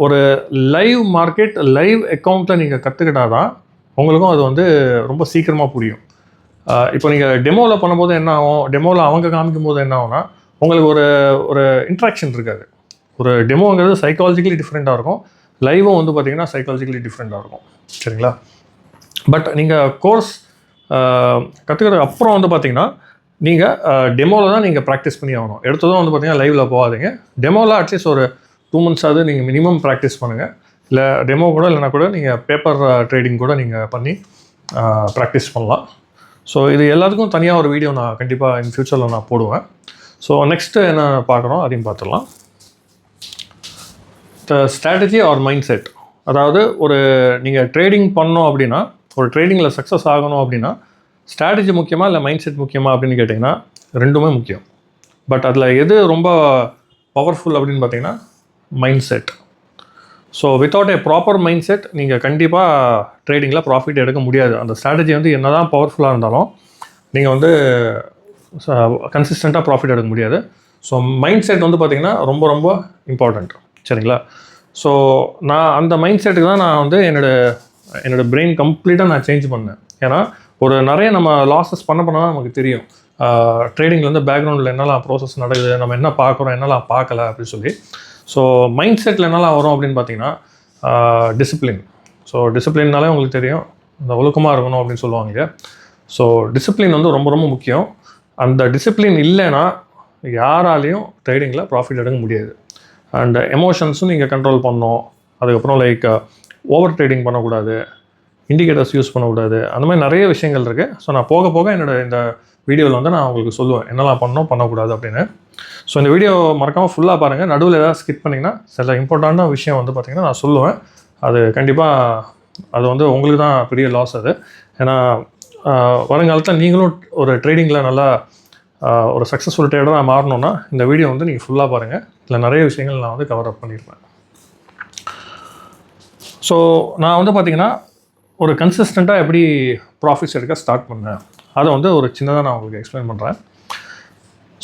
ஒரு லைவ் மார்க்கெட் லைவ் அக்கௌண்ட்டில் நீங்கள் கற்றுக்கிட்டால் தான் உங்களுக்கும் அது வந்து ரொம்ப சீக்கிரமாக புரியும். இப்போ நீங்கள் டெமோவில் பண்ணும்போது என்ன ஆகும், டெமோவில் அவங்க காமிக்கும் போது என்ன ஆகும்னா உங்களுக்கு ஒரு இன்ட்ராக்ஷன் இருக்காது. ஒரு டெமோங்கிறது சைக்காலஜிக்கலி டிஃப்ரெண்ட்டாக இருக்கும், லைவும் வந்து பார்த்திங்கன்னா சைக்காலஜிக்கலி டிஃப்ரெண்ட்டாக இருக்கும். சரிங்களா? பட் நீங்கள் கோர்ஸ் கற்றுக்கிறதுக்கு அப்புறம் வந்து பார்த்திங்கன்னா நீங்கள் டெமோவில் தான் நீங்கள் ப்ராக்டிஸ் பண்ணி ஆகணும். எடுத்ததும் வந்து பார்த்திங்கன்னா லைவில் போகாதீங்க. டெமோவில் அட்லீஸ்ட் ஒரு 2 months நீங்கள் மினிமம் ப்ராக்டிஸ் பண்ணுங்கள். இல்லை டெமோ கூட இல்லைனா கூட நீங்கள் பேப்பர் ட்ரேடிங் கூட நீங்கள் பண்ணி ப்ராக்டிஸ் பண்ணலாம். ஸோ இது எல்லாத்துக்கும் தனியாக ஒரு வீடியோ நான் கண்டிப்பாக இன் ஃப்யூச்சரில் நான் போடுவேன். ஸோ நெக்ஸ்ட்டு என்ன பார்க்குறோம் அதையும் பார்த்துடலாம். The strategy are mindset. அதாவது ஒரு நீங்கள் ட்ரேடிங் பண்ணோம் அப்படின்னா, ஒரு ட்ரேடிங்கில் சக்ஸஸ் ஆகணும் அப்படின்னா ஸ்ட்ராட்டஜி முக்கியமாக இல்லை மைண்ட் செட் முக்கியமாக அப்படின்னு கேட்டிங்கன்னா ரெண்டுமே முக்கியம். பட் அதில் எது ரொம்ப பவர்ஃபுல் அப்படின்னு பார்த்தீங்கன்னா மைண்ட் செட். ஸோ வித்தவுட் ஏ ப்ராப்பர் மைண்ட் செட் நீங்கள் கண்டிப்பாக ட்ரேடிங்கில் ப்ராஃபிட் எடுக்க முடியாது. அந்த ஸ்ட்ராட்டஜி வந்து என்ன தான் பவர்ஃபுல்லாக இருந்தாலும் நீங்கள் வந்து கன்சிஸ்டண்ட்டாக ப்ராஃபிட் எடுக்க முடியாது. ஸோ மைண்ட் செட் வந்து பார்த்திங்கன்னா ரொம்ப ரொம்ப இம்பார்ட்டண்ட். சரிங்களா? ஸோ நான் அந்த மைண்ட் செட்டுக்கு தான் நான் வந்து என்னோடய பிரெயின் கம்ப்ளீட்டாக நான் சேஞ்ச் பண்ணேன். ஏன்னா ஒரு நிறைய நம்ம லாஸஸ் பண்ண தான் நமக்கு தெரியும் ட்ரேடிங்கில் வந்து பேக்ரவுண்டில் என்னெல்லாம் ப்ரோசஸ் நடக்குது, நம்ம என்ன பார்க்குறோம், என்னெல்லாம் பார்க்கல அப்படின்னு சொல்லி. ஸோ மைண்ட் செட்டில் என்னெல்லாம் வரும் அப்படின்னு பார்த்தீங்கன்னா டிசிப்ளின். ஸோ டிசிப்ளின்னாலே உங்களுக்கு தெரியும், இந்த ஒழுக்கமாக இருக்கணும் அப்படின்னு சொல்லுவாங்க இல்லையா. ஸோ டிசிப்ளின் வந்து ரொம்ப ரொம்ப முக்கியம். அந்த டிசிப்ளின் இல்லைன்னா யாராலையும் ட்ரேடிங்கில் ப்ராஃபிட் எடுக்க முடியாது. அண்ட் எமோஷன்ஸும் நீங்கள் கண்ட்ரோல் பண்ணணும். அதுக்கப்புறம் லைக் ஓவர் ட்ரேடிங் பண்ணக்கூடாது, இண்டிகேட்டர்ஸ் யூஸ் பண்ணக்கூடாது, அந்த மாதிரி நிறைய விஷயங்கள் இருக்குது. ஸோ நான் போக போக இந்த வீடியோவில் வந்து நான் உங்களுக்கு சொல்லுவேன் என்னெல்லாம் பண்ணக்கூடாது அப்படின்னு. ஸோ இந்த வீடியோ மறக்காமல் ஃபுல்லாக பாருங்கள். நடுவில் ஏதாவது ஸ்கிப் பண்ணிங்கன்னா சில இம்பார்ட்டண்ட்டான விஷயம் வந்து பார்த்திங்கன்னா நான் சொல்லுவேன். அது கண்டிப்பாக அது வந்து உங்களுக்கு தான் பெரிய லாஸ் அது. ஏன்னா வருங்காலத்தில் நீங்களும் ஒரு ட்ரேடிங்கில் நல்லா ஒரு சக்ஸஸ்ஃபுல் ட்ரேடராக மாறணுன்னா இந்த வீடியோ வந்து நீங்கள் ஃபுல்லாக பாருங்கள். இதில் நிறைய விஷயங்கள் நான் வந்து கவர் அப் பண்ணியிருப்பேன். ஸோ நான் வந்து பார்த்திங்கன்னா ஒரு கன்சிஸ்டண்ட்டாக எப்படி ப்ராஃபிட்ஸ் எடுக்க ஸ்டார்ட் பண்ணேன் அதை வந்து ஒரு சின்னதாக நான் உங்களுக்கு எக்ஸ்பிளைன் பண்ணுறேன்.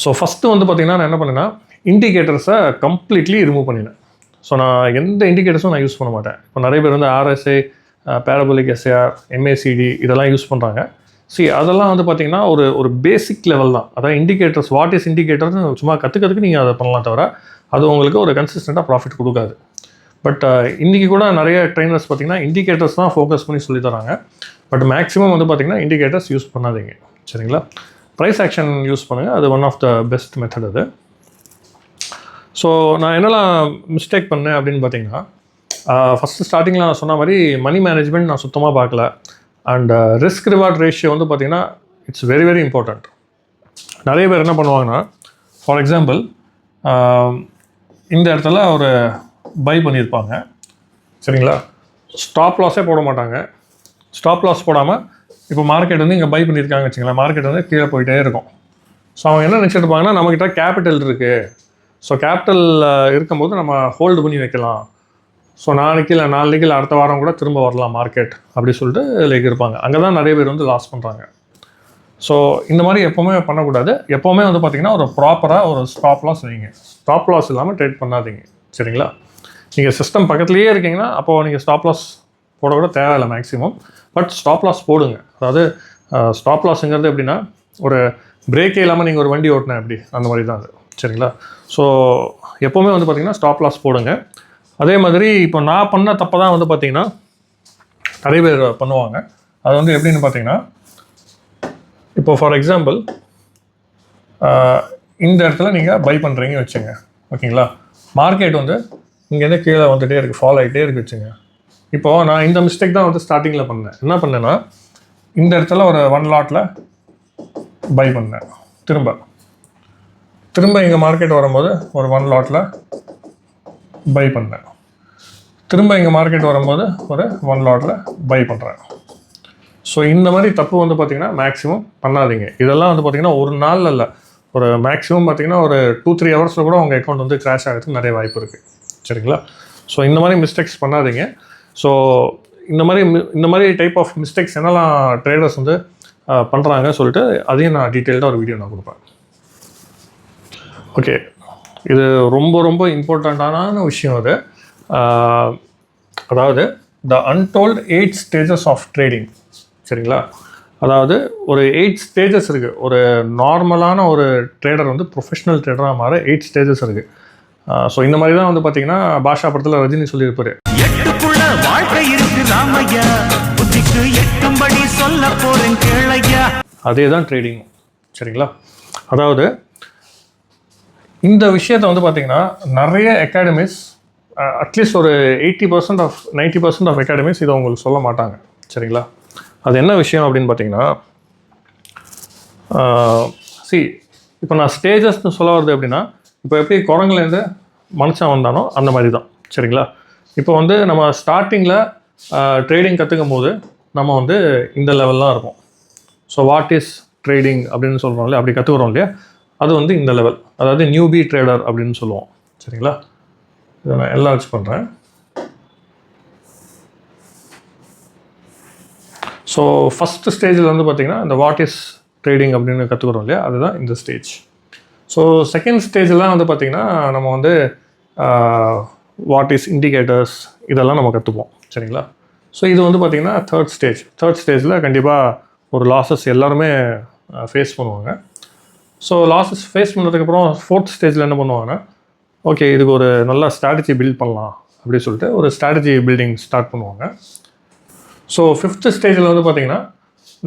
ஸோ ஃபஸ்ட்டு வந்து பார்த்திங்கன்னா நான் என்ன பண்ணேன்னா இண்டிகேட்டர்ஸை கம்ப்ளீட்லி ரிமூவ் பண்ணினேன். ஸோ நான் எந்த இண்டிகேட்டர்ஸும் நான் யூஸ் பண்ண மாட்டேன். இப்போ நிறைய பேர் வந்து RSI, பேரபோலிக் SAR, MACD இதெல்லாம் யூஸ் பண்ணுறாங்க. அதெல்லாம் வந்து பார்த்திங்கன்னா ஒரு பேசிக் லெவல் தான். அதாவது இண்டிகேட்டர்ஸ், வாட் இஸ் இண்டிகேட்டர்னு சும்மா கற்றுக்கிறதுக்கு நீங்கள் அதை பண்ணலாம், தவிர அது உங்களுக்கு ஒரு கன்சிஸ்டண்ட்டாக ப்ராஃபிட் கொடுக்காது. பட் இன்றைக்கி கூட நிறைய ட்ரைனர்ஸ் பார்த்திங்கன்னா இண்டிகேட்டர்ஸ் தான் ஃபோக்கஸ் பண்ணி சொல்லி தராங்க. பட் மேக்ஸிமம் வந்து பார்த்திங்கன்னா இண்டிகேட்டர்ஸ் யூஸ் பண்ணாதீங்க. சரிங்களா? ப்ரைஸ் ஆக்ஷன் யூஸ் பண்ணுங்கள். அது one of the best method அது. ஸோ நான் என்னெல்லாம் மிஸ்டேக் பண்ணேன் அப்படின்னு பார்த்தீங்கன்னா ஃபஸ்ட்டு ஸ்டார்டிங்கில் நான் சொன்ன மாதிரி மணி மேனேஜ்மெண்ட் நான் சுத்தமாக பார்க்கல. அண்ட் ரிஸ்க் ரிவார்ட் ரேஷியோ வந்து பார்த்திங்கன்னா இட்ஸ் வெரி வெரி இம்பார்ட்டண்ட். நிறைய பேர் என்ன பண்ணுவாங்கன்னா, ஃபார் எக்ஸாம்பிள் இந்த இடத்துல ஒரு பை பண்ணியிருப்பாங்க. சரிங்களா? ஸ்டாப் லாஸே போட மாட்டாங்க. ஸ்டாப் லாஸ் போடாமல் இப்போ மார்க்கெட் வந்து இங்கே பை பண்ணியிருக்காங்க வச்சுங்களேன், மார்க்கெட் வந்து கீழே போயிட்டே இருக்கும். ஸோ அவங்க என்ன நினச்சிட்டு இருப்பாங்கன்னா, நம்மக்கிட்ட கேபிட்டல் இருக்குது, ஸோ கேபிட்டல் இருக்கும்போது நம்ம ஹோல்டு பண்ணி வைக்கலாம், ஸோ நாளைக்கு இல்லை அடுத்த வாரம் கூட திரும்ப வரலாம் மார்க்கெட் அப்படி சொல்லிட்டு லைக் இருப்பாங்க. அங்கே தான் நிறைய பேர் வந்து லாஸ் பண்ணுறாங்க. ஸோ இந்த மாதிரி எப்போவுமே பண்ணக்கூடாது. எப்போவுமே வந்து பார்த்திங்கன்னா ஒரு ப்ராப்பராக ஒரு ஸ்டாப் லாஸ் வைங்க. ஸ்டாப் லாஸ் இல்லாமல் ட்ரேட் பண்ணாதீங்க. சரிங்களா? நீங்கள் சிஸ்டம் பக்கத்துலேயே இருக்கீங்கன்னா அப்போது நீங்கள் ஸ்டாப் லாஸ் போட கூட தேவையில்லை மேக்ஸிமம். பட் ஸ்டாப் லாஸ் போடுங்க. அதாவது ஸ்டாப் லாஸுங்கிறது எப்படின்னா, ஒரு பிரேக்கே இல்லாமல் நீங்கள் ஒரு வண்டி ஓட்டினேன் அப்படி அந்த மாதிரி தான் அது. சரிங்களா? ஸோ எப்போவுமே வந்து பார்த்திங்கன்னா ஸ்டாப் லாஸ் போடுங்க. அதே மாதிரி இப்போ நான் பண்ண தப்பை தான் வந்து பார்த்திங்கன்னா நிறைய பேர் பண்ணுவாங்க. அது வந்து எப்படின்னு பார்த்தீங்கன்னா, இப்போ ஃபார் எக்ஸாம்பிள் இந்த இடத்துல நீங்கள் பை பண்ணுறீங்கன்னு வச்சுங்க. ஓகேங்களா? மார்க்கெட் வந்து இங்கேருந்து கீழே வந்துகிட்டே இருக்குது, ஃபாலோ ஆகிட்டே இருக்குது வச்சுங்க. இப்போது நான் இந்த மிஸ்டேக் தான் வந்து ஸ்டார்டிங்கில் பண்ணேன். என்ன பண்ணேன்னா, இந்த இடத்துல ஒரு 1 லாட்டில் பை பண்ணேன். திரும்ப இங்கே மார்க்கெட் வரும்போது ஒரு 1 லாட்டில் பை பண்ணேன். திரும்ப இங்கே மார்க்கெட் வரும்போது ஒரு 1 லாட்டில் பை பண்ணுறேன். ஸோ இந்த மாதிரி தப்பு வந்து பார்த்திங்கன்னா மேக்ஸிமம் பண்ணாதீங்க. இதெல்லாம் வந்து பார்த்திங்கன்னா ஒரு நாளில் இல்லை, ஒரு மேக்ஸிமம் பார்த்திங்கன்னா ஒரு 2-3 ஹவர்ஸில் கூட உங்கள் அக்கௌண்ட் வந்து கிராஷ் ஆகிறதுக்கு நிறைய வாய்ப்பு இருக்குது. சரிங்களா? ஸோ இந்த மாதிரி மிஸ்டேக்ஸ் பண்ணாதீங்க. ஸோ இந்த மாதிரி டைப் ஆஃப் மிஸ்டேக்ஸ் என்னெல்லாம் ட்ரேடர்ஸ் வந்து பண்ணுறாங்க சொல்லிட்டு அதையும் நான் டீட்டெயில்டாக ஒரு வீடியோ நான் கொடுப்பேன். ஓகே, இது ரொம்ப ரொம்ப இம்பார்ட்டண்ட்டான விஷயம் அது. அதாவது the untold 8 stages of trading. சரிங்களா? அதாவது ஒரு 8 ஸ்டேஜஸ் இருக்குது. ஒரு நார்மலான ஒரு ட்ரேடர் வந்து ப்ரொஃபஷனல் ட்ரேடராக மாற 8 ஸ்டேஜஸ் இருக்குது. ஸோ இந்த மாதிரி தான் வந்து பார்த்தீங்கன்னா பாஷா படத்தில் ரஜினி சொல்லியிருப்பாரு, அதே தான் ட்ரேடிங். சரிங்களா? அதாவது இந்த விஷயத்தை வந்து பார்த்திங்கன்னா நிறைய அகாடமிஸ், அட்லீஸ்ட் ஒரு 90% ஆஃப் அகாடமிஸ் இதை உங்களுக்கு சொல்ல மாட்டாங்க. சரிங்களா? அது என்ன விஷயம் அப்படின்னு பார்த்தீங்கன்னா, இப்போ நான் ஸ்டேஜஸ்ன்னு சொல்ல வருது எப்படின்னா, இப்போ எப்படி குரங்குலேருந்து மனுஷன் வந்தானோ அந்த மாதிரி தான். சரிங்களா? இப்போ வந்து நம்ம ஸ்டார்டிங்கில் ட்ரேடிங் கற்றுக்கும் போது நம்ம வந்து இந்த லெவல்லாம் இருக்கும். ஸோ வாட் இஸ் ட்ரேடிங் அப்படின்னு சொல்கிறோம் இல்லையா, அப்படி கற்றுக்குறோம் இல்லையா, அது வந்து இந்த லெவல், அதாவது நியூபி ட்ரேடர் அப்படின்னு சொல்லுவோம். சரிங்களா? இதை நான் எல்லாம் வச்சு பண்ணுறேன். ஸோ ஃபஸ்ட்டு ஸ்டேஜில் வந்து பார்த்திங்கன்னா இந்த வாட் இஸ் ட்ரேடிங் அப்படின்னு கற்றுக்குறோம் இல்லையா, அதுதான் இந்த ஸ்டேஜ். ஸோ செகண்ட் ஸ்டேஜெலாம் வந்து பார்த்திங்கன்னா நம்ம வந்து வாட் இஸ் இண்டிகேட்டர்ஸ் இதெல்லாம் நம்ம கற்றுப்போம். சரிங்களா? ஸோ இது வந்து பார்த்திங்கன்னா தேர்ட் ஸ்டேஜில் கண்டிப்பாக ஒரு லாஸஸ் எல்லாருமே ஃபேஸ் பண்ணுவாங்க. ஸோ லாஸஸ் ஃபேஸ் பண்ணதுக்கப்புறம் ஃபோர்த் ஸ்டேஜில் என்ன பண்ணுவாங்கன்னா, ஓகே இதுக்கு ஒரு நல்ல ஸ்ட்ராட்டஜி பில்ட் பண்ணலாம் அப்படின்னு சொல்லிட்டு ஒரு ஸ்ட்ராட்டஜி பில்டிங் ஸ்டார்ட் பண்ணுவாங்க. ஸோ ஃபிஃப்த்து ஸ்டேஜில் வந்து பார்த்திங்கன்னா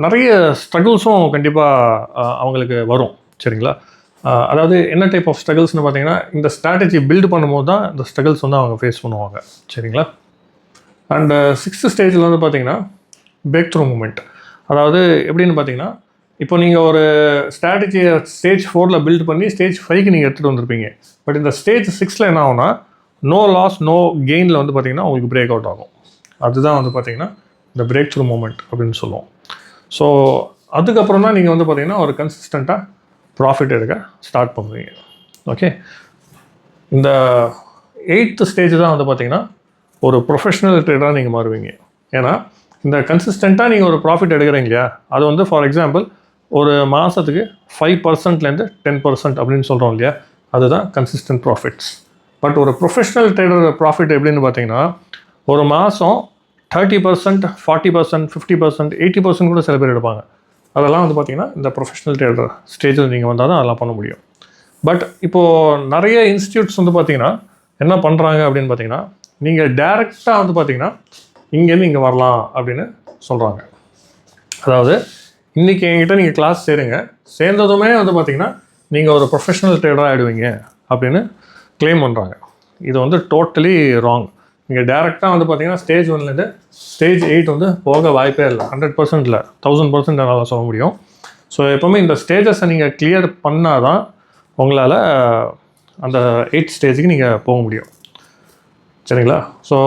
நிறைய ஸ்ட்ரகிள்ஸும் கண்டிப்பாக அவங்களுக்கு வரும். சரிங்களா? அதாவது என்ன டைப் ஆஃப் ஸ்ட்ரகிள்ஸ்னு பார்த்தீங்கன்னா, இந்த ஸ்ட்ராட்டஜி பில்டு பண்ணும்போது தான் இந்த ஸ்ட்ரகிள்ஸ் வந்து அவங்க ஃபேஸ் பண்ணுவாங்க. சரிங்களா? அண்டு சிக்ஸ்த்து ஸ்டேஜில் வந்து பார்த்திங்கன்னா பிரேக் த்ரூ மூமெண்ட். அதாவது எப்படின்னு பார்த்தீங்கன்னா, இப்போ நீங்கள் ஒரு ஸ்ட்ராட்டஜியை ஸ்டேஜ் 4ல் பில்ட் பண்ணி ஸ்டேஜ் 5க்கு நீங்கள் எடுத்துகிட்டு வந்திருப்பீங்க. பட் இந்த ஸ்டேஜ் 6ல் என்ன ஆகும்னா, நோ லாஸ் நோ கெயினில் வந்து பார்த்திங்கன்னா உங்களுக்கு பிரேக் அவுட் ஆகும். அதுதான் வந்து பார்த்திங்கன்னா இந்த பிரேக் த்ரூ மூமெண்ட் அப்படின்னு சொல்லுவோம். ஸோ அதுக்கப்புறம் தான் நீங்கள் வந்து பார்த்திங்கன்னா ஒரு கன்சிஸ்டண்ட்டாக ப்ராஃபிட் எடுக்க ஸ்டார்ட் பண்ணுவீங்க. ஓகே, இந்த 8th ஸ்டேஜ் தான் வந்து பார்த்திங்கன்னா ஒரு ப்ரொஃபஷ்னல் ட்ரேடராக நீங்கள் மாறுவீங்க. ஏன்னா இந்த கன்சிஸ்டண்ட்டாக நீங்கள் ஒரு ப்ராஃபிட் எடுக்கிறீங்க இல்லையா, அது வந்து ஃபார் எக்ஸாம்பிள் ஒரு மாதத்துக்கு 5%லேருந்து 10% அப்படின்னு சொல்கிறோம் இல்லையா, அதுதான் கன்சிஸ்டன்ட் ப்ராஃபிட்ஸ். பட் ஒரு ப்ரொஃபஷ்னல் ட்ரேடர் ப்ராஃபிட் எப்படின்னு பார்த்தீங்கன்னா, ஒரு மாதம் 30%, 40%, 50%, 80% கூட சில பேர் எடுப்பாங்க. அதெல்லாம் வந்து பார்த்திங்கன்னா இந்த ப்ரொஃபஷ்னல் ட்ரேடர் ஸ்டேஜில் நீங்கள் வந்தால் தான் அதெல்லாம் பண்ண முடியும். பட் இப்போது நிறைய இன்ஸ்டியூட்ஸ் வந்து பார்த்திங்கன்னா என்ன பண்ணுறாங்க அப்படின்னு பார்த்தீங்கன்னா, நீங்கள் டேரெக்டாக வந்து பார்த்திங்கன்னா இங்கேருந்து இங்கே வரலாம் அப்படின்னு சொல்கிறாங்க. அதாவது இன்றைக்கி என்கிட்ட நீங்கள் கிளாஸ் சேருங்க, சேர்ந்ததுமே வந்து பார்த்திங்கன்னா நீங்கள் ஒரு ப்ரொஃபஷ்னல் ட்ரேடராக ஆகிடுவீங்க அப்படின்னு கிளைம் பண்ணுறாங்க. இது வந்து டோட்டலி ராங். நீங்கள் டேரெக்டாக வந்து பார்த்திங்கன்னா ஸ்டேஜ் 1லேருந்து ஸ்டேஜ் 8 வந்து போக வாய்ப்பே இல்லை. 100% இல்லை, 1000% என்னால் சொல்ல முடியும். ஸோ எப்போவுமே இந்த ஸ்டேஜஸை நீங்கள் கிளியர் பண்ணால் தான் உங்களால் அந்த 8th ஸ்டேஜுக்கு நீங்கள் போக முடியும். சரிங்களா? ஸோ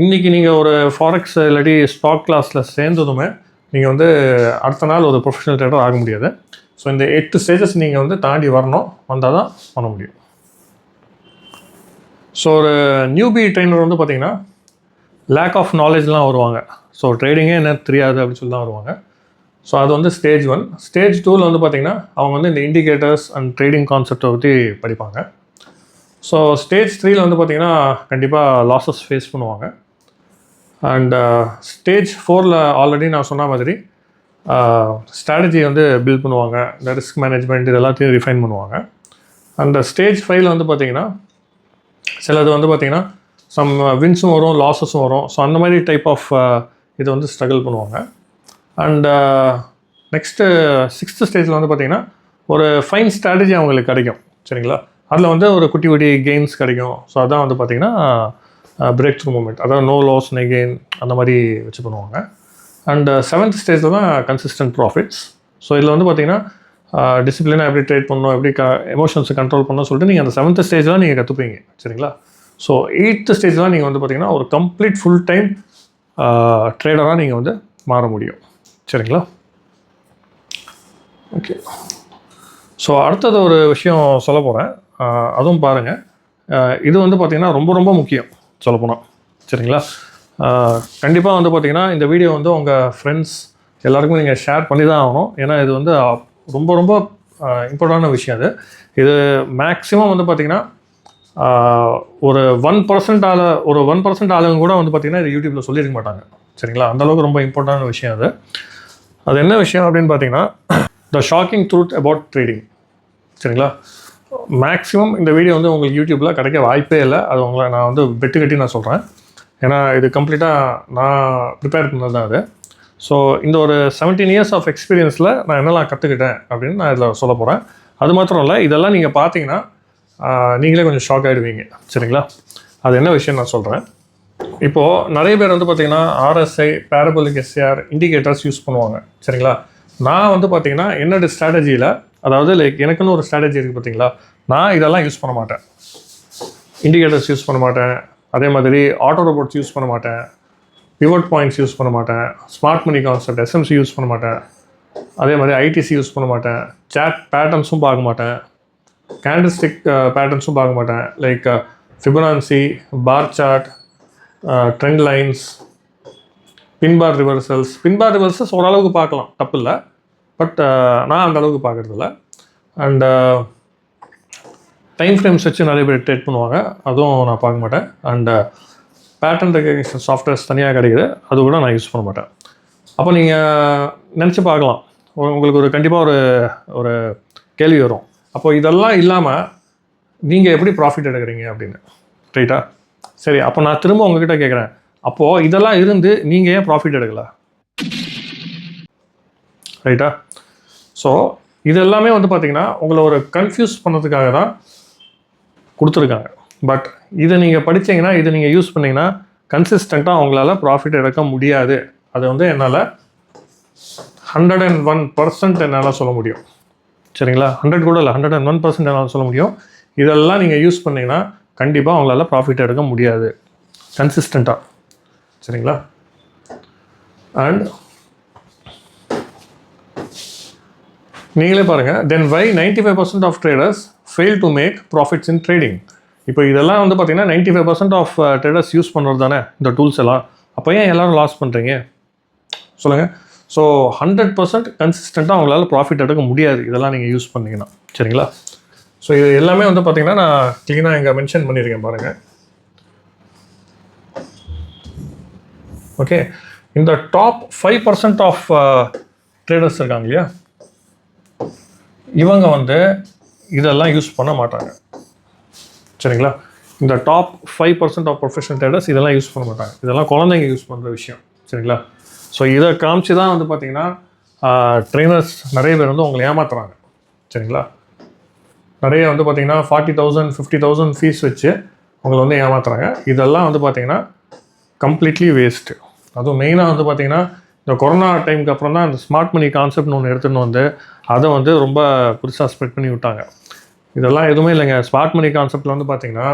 இன்றைக்கி நீங்கள் ஒரு ஃபாரெக்ஸ் இல்லாட்டி ஸ்டாக் கிளாஸில் சேர்ந்ததுமே நீங்கள் வந்து அடுத்த நாள் ஒரு ப்ரொஃபஷனல் ட்ரேடர் ஆக முடியாது. ஸோ இந்த 8 ஸ்டேஜஸ் நீங்கள் வந்து தாண்டி வரணும், வந்தால் தான் பண்ண முடியும். ஸோ ஒரு நியூபி ட்ரெயினர் வந்து பார்த்திங்கன்னா லேக் ஆஃப் நாலேஜ்லாம் வருவாங்க. ஸோ ட்ரேடிங்கே என்ன தெரியாது அப்படின்னு சொல்லி தான் வருவாங்க. ஸோ அது வந்து ஸ்டேஜ் 1. ஸ்டேஜ் 2ல் வந்து பார்த்திங்கன்னா அவங்க வந்து இந்த இண்டிகேட்டர்ஸ் அண்ட் ட்ரேடிங் கான்செப்டை பற்றி படிப்பாங்க. ஸோ ஸ்டேஜ் 3ல் வந்து பார்த்திங்கன்னா கண்டிப்பாக லாஸஸ் ஃபேஸ் பண்ணுவாங்க. அண்ட் ஸ்டேஜ் 4ல் ஆல்ரெடி நான் சொன்ன மாதிரி ஸ்ட்ராட்டஜி வந்து பில்ட் பண்ணுவாங்க, இந்த ரிஸ்க் மேனேஜ்மெண்ட் இது எல்லாத்தையும் ரிஃபைன் பண்ணுவாங்க. அந்த ஸ்டேஜ் 5ல் வந்து பார்த்திங்கன்னா சிலது வந்து பார்த்திங்கன்னா சம் வின்ஸும் வரும், லாஸஸும் வரும். ஸோ அந்த மாதிரி டைப் ஆஃப் இது வந்து ஸ்ட்ரகிள் பண்ணுவாங்க. அண்ட் நெக்ஸ்ட்டு 6th ஸ்டேஜில் வந்து பார்த்திங்கன்னா ஒரு ஃபைன் ஸ்ட்ராட்டஜி அவங்களுக்கு கிடைக்கும். சரிங்களா? அதில் வந்து ஒரு குட்டி குட்டி கெயின்ஸ் கிடைக்கும். ஸோ அதான் வந்து பார்த்திங்கன்னா பிரேக் த்ரூ மூமெண்ட், அதாவது நோ லாஸ் நோ கெயின் அந்த மாதிரி வச்சு பண்ணுவாங்க. அண்ட் 7th ஸ்டேஜில் தான் கன்சிஸ்டன்ட் ப்ராஃபிட்ஸ். ஸோ இதில் வந்து பார்த்திங்கன்னா டிசிப்ளினாக எப்படி ட்ரேட் பண்ணணும், எப்படி எமோஷன்ஸை கண்ட்ரோல் பண்ணணும் சொல்லிட்டு நீங்கள் அந்த 7th ஸ்டேஜில் நீங்கள் கற்றுப்பீங்க. சரிங்களா? ஸோ 8th ஸ்டேஜில் நீங்கள் வந்து பார்த்திங்கன்னா ஒரு கம்ப்ளீட் ஃபுல் டைம் ட்ரேடராக நீங்கள் வந்து மாற முடியும். சரிங்களா? ஓகே, ஸோ அடுத்தது ஒரு விஷயம் சொல்ல போகிறேன், அதுவும் பாருங்கள். இது வந்து பார்த்திங்கன்னா ரொம்ப ரொம்ப முக்கியம் சொல்லப்போனால். சரிங்களா? கண்டிப்பாக வந்து பார்த்திங்கன்னா இந்த வீடியோ வந்து உங்கள் ஃப்ரெண்ட்ஸ் எல்லாருக்கும் நீங்கள் ஷேர் பண்ணி தான் ஆகணும். ஏன்னா இது வந்து ரொம்ப ரொம்ப இம்பார்ட்டண்டான விஷயம். இது மேக்ஸிமம் வந்து பார்த்திங்கன்னா ஒரு 1% ஆளுங்க கூட வந்து பார்த்திங்கன்னா இது யூடியூப்பில் சொல்லியிருக்க மாட்டாங்க. சரிங்களா? அந்தளவுக்கு ரொம்ப இம்பார்ட்டண்டான விஷயம் அது என்ன விஷயம் அப்படின்னு பார்த்தீங்கன்னா, த ஷாக்கிங் ட்ரூத் அபவுட் ட்ரேடிங். சரிங்களா? மேக்ஸிமம் இந்த வீடியோ வந்து உங்களுக்கு யூடியூப்பில் கிடைக்க வாய்ப்பே இல்லை. அது உங்களை நான் வந்து பெட்டு கட்டி நான் சொல்கிறேன். ஏன்னா இது கம்ப்ளீட்டாக நான் ப்ரிப்பேர் பண்ணது தான் அது. ஸோ இந்த ஒரு 17 years ஆஃப் எக்ஸ்பீரியன்ஸில் நான் என்னெல்லாம் கற்றுக்கிட்டேன் அப்படின்னு நான் இதில் சொல்ல போகிறேன். அது மாத்திரம் இல்லை, இதெல்லாம் நீங்கள் பார்த்தீங்கன்னா நீங்களே கொஞ்சம் ஷாக் ஆகிடுவீங்க. சரிங்களா? அது என்ன விஷயம் நான் சொல்கிறேன். இப்போது நிறைய பேர் வந்து பார்த்திங்கன்னா RSI, parabolic SAR, indicators use பண்ணுவாங்க. சரிங்களா? நான் வந்து பார்த்தீங்கன்னா என்னோட ஸ்ட்ராட்டஜியில், அதாவது லைக் எனக்குன்னு ஒரு ஸ்ட்ராட்டஜி இருக்குது பார்த்தீங்களா, நான் இதெல்லாம் யூஸ் பண்ண மாட்டேன். இண்டிகேட்டர்ஸ் யூஸ் பண்ண மாட்டேன், அதே மாதிரி ஆட்டோ ரோபோட்ஸ் யூஸ் பண்ண மாட்டேன், பிவட் பாயிண்ட்ஸ் யூஸ் பண்ண மாட்டேன், smart money concept SMC use பண்ண மாட்டேன், அதே மாதிரி ஐடிசி யூஸ் பண்ண மாட்டேன், சாட் பேட்டர்ன்ஸும் பார்க்க மாட்டேன், கேண்டில்ஸ்டிக் பேட்டர்ன்ஸும் பார்க்க மாட்டேன், like Fibonacci, bar chart, trend lines, pin bar reversals ஓரளவுக்கு பார்க்கலாம், தப்பு இல்லை. பட் நான் அந்த அளவுக்கு பார்க்குறதில்ல. அண்ட் டைம் ஃப்ரேம்ஸ் வச்சு நிறைய பேர் ட்ரேட் பண்ணுவாங்க, அதுவும் நான் பார்க்க மாட்டேன். அண்ட் பேட்டர்ன் ரெகக்னிஷன் சாஃப்ட்வேர்ஸ் தனியாக கிடைக்குது, அது கூட நான் யூஸ் பண்ண மாட்டேன். அப்போ நீங்கள் நினச்சி பார்க்கலாம், உங்களுக்கு ஒரு கண்டிப்பாக ஒரு கேள்வி வரும், அப்போ இதெல்லாம் இல்லாமல் நீங்கள் எப்படி ப்ராஃபிட் எடுக்கிறீங்க அப்படின்னு, ரைட்டா? சரி, அப்போ நான் திரும்ப உங்ககிட்ட கேட்குறேன், அப்போது இதெல்லாம் இருந்து நீங்கள் ஏன் ப்ராஃபிட் எடுக்கலை, ரைட்டா? ஸோ இது எல்லாமே வந்து பார்த்திங்கன்னா உங்களை ஒரு கன்ஃபியூஸ் பண்ணுறதுக்காக தான் கொடுத்துருக்காங்க. பட் இதை நீங்கள் படித்தீங்கன்னா, இதை நீங்கள் யூஸ் பண்ணிங்கன்னா கன்சிஸ்டண்ட்டாக உங்களால் ப்ராஃபிட் எடுக்க முடியாது. அது வந்து என்னால் 101% என்னால் சொல்ல முடியும், சரிங்களா? 100 கூட இல்லை, 101% என்னால் சொல்ல முடியும். இதெல்லாம் நீங்கள் யூஸ் பண்ணிங்கன்னா கண்டிப்பாக உங்களால் ப்ராஃபிட் எடுக்க முடியாது கன்சிஸ்டண்ட்டாக, சரிங்களா? அண்ட் நீங்களே பாருங்கள், then why 95% of traders fail to make profits in trading. இப்போ இதெல்லாம் வந்து பார்த்தீங்கன்னா 95% ஆஃப் ட்ரேடர்ஸ் யூஸ் பண்ணுறது தானே இந்த டூல்ஸ் எல்லாம். அப்போ ஏன் எல்லோரும் லாஸ் பண்ணுறீங்க சொல்லுங்கள்? ஸோ 100% கன்சிஸ்டண்ட்டாக அவங்களால ப்ராஃபிட் எடுக்க முடியாது இதெல்லாம் நீங்கள் யூஸ் பண்ணிங்கன்னா, சரிங்களா? ஸோ இது எல்லாமே வந்து பார்த்தீங்கன்னா நான் க்ளீனாக இங்கே மென்ஷன் பண்ணியிருக்கேன் பாருங்கள். ஓகே, இந்த டாப் 5% ஆஃப் ட்ரேடர்ஸ் இருக்காங்க இல்லையா, இவங்க வந்து இதெல்லாம் யூஸ் பண்ண மாட்டாங்க, சரிங்களா? இந்த டாப் 5% ஆஃப் ப்ரொஃபஷனல் ட்ரேடர்ஸ் இதெல்லாம் யூஸ் பண்ண மாட்டாங்க. இதெல்லாம் குழந்தைங்க யூஸ் பண்ணுற விஷயம், சரிங்களா? ஸோ இதை காமிச்சு தான் வந்து பார்த்திங்கன்னா ட்ரெயினர்ஸ் நிறைய பேர் வந்து உங்களை ஏமாத்துறாங்க, சரிங்களா? நிறைய வந்து பார்த்திங்கன்னா 40,000 50,000 ஃபீஸ் வச்சு உங்களை வந்து ஏமாத்துறாங்க. இதெல்லாம் வந்து பார்த்திங்கன்னா கம்ப்ளீட்லி வேஸ்ட்டு. அதுவும் மெயினாக வந்து பார்த்திங்கன்னா இந்த கொரோனா டைமுக்கு அப்புறம் தான் இந்த ஸ்மார்ட் மணி கான்செப்ட்னு ஒன்று எடுத்துன்னு வந்து அதை வந்து ரொம்ப புதுசாக ஸ்ப்ரெட் பண்ணி விட்டாங்க. இதெல்லாம் எதுவுமே இல்லைங்க. ஸ்மார்ட் மணி கான்செப்டில் வந்து பார்த்திங்கன்னா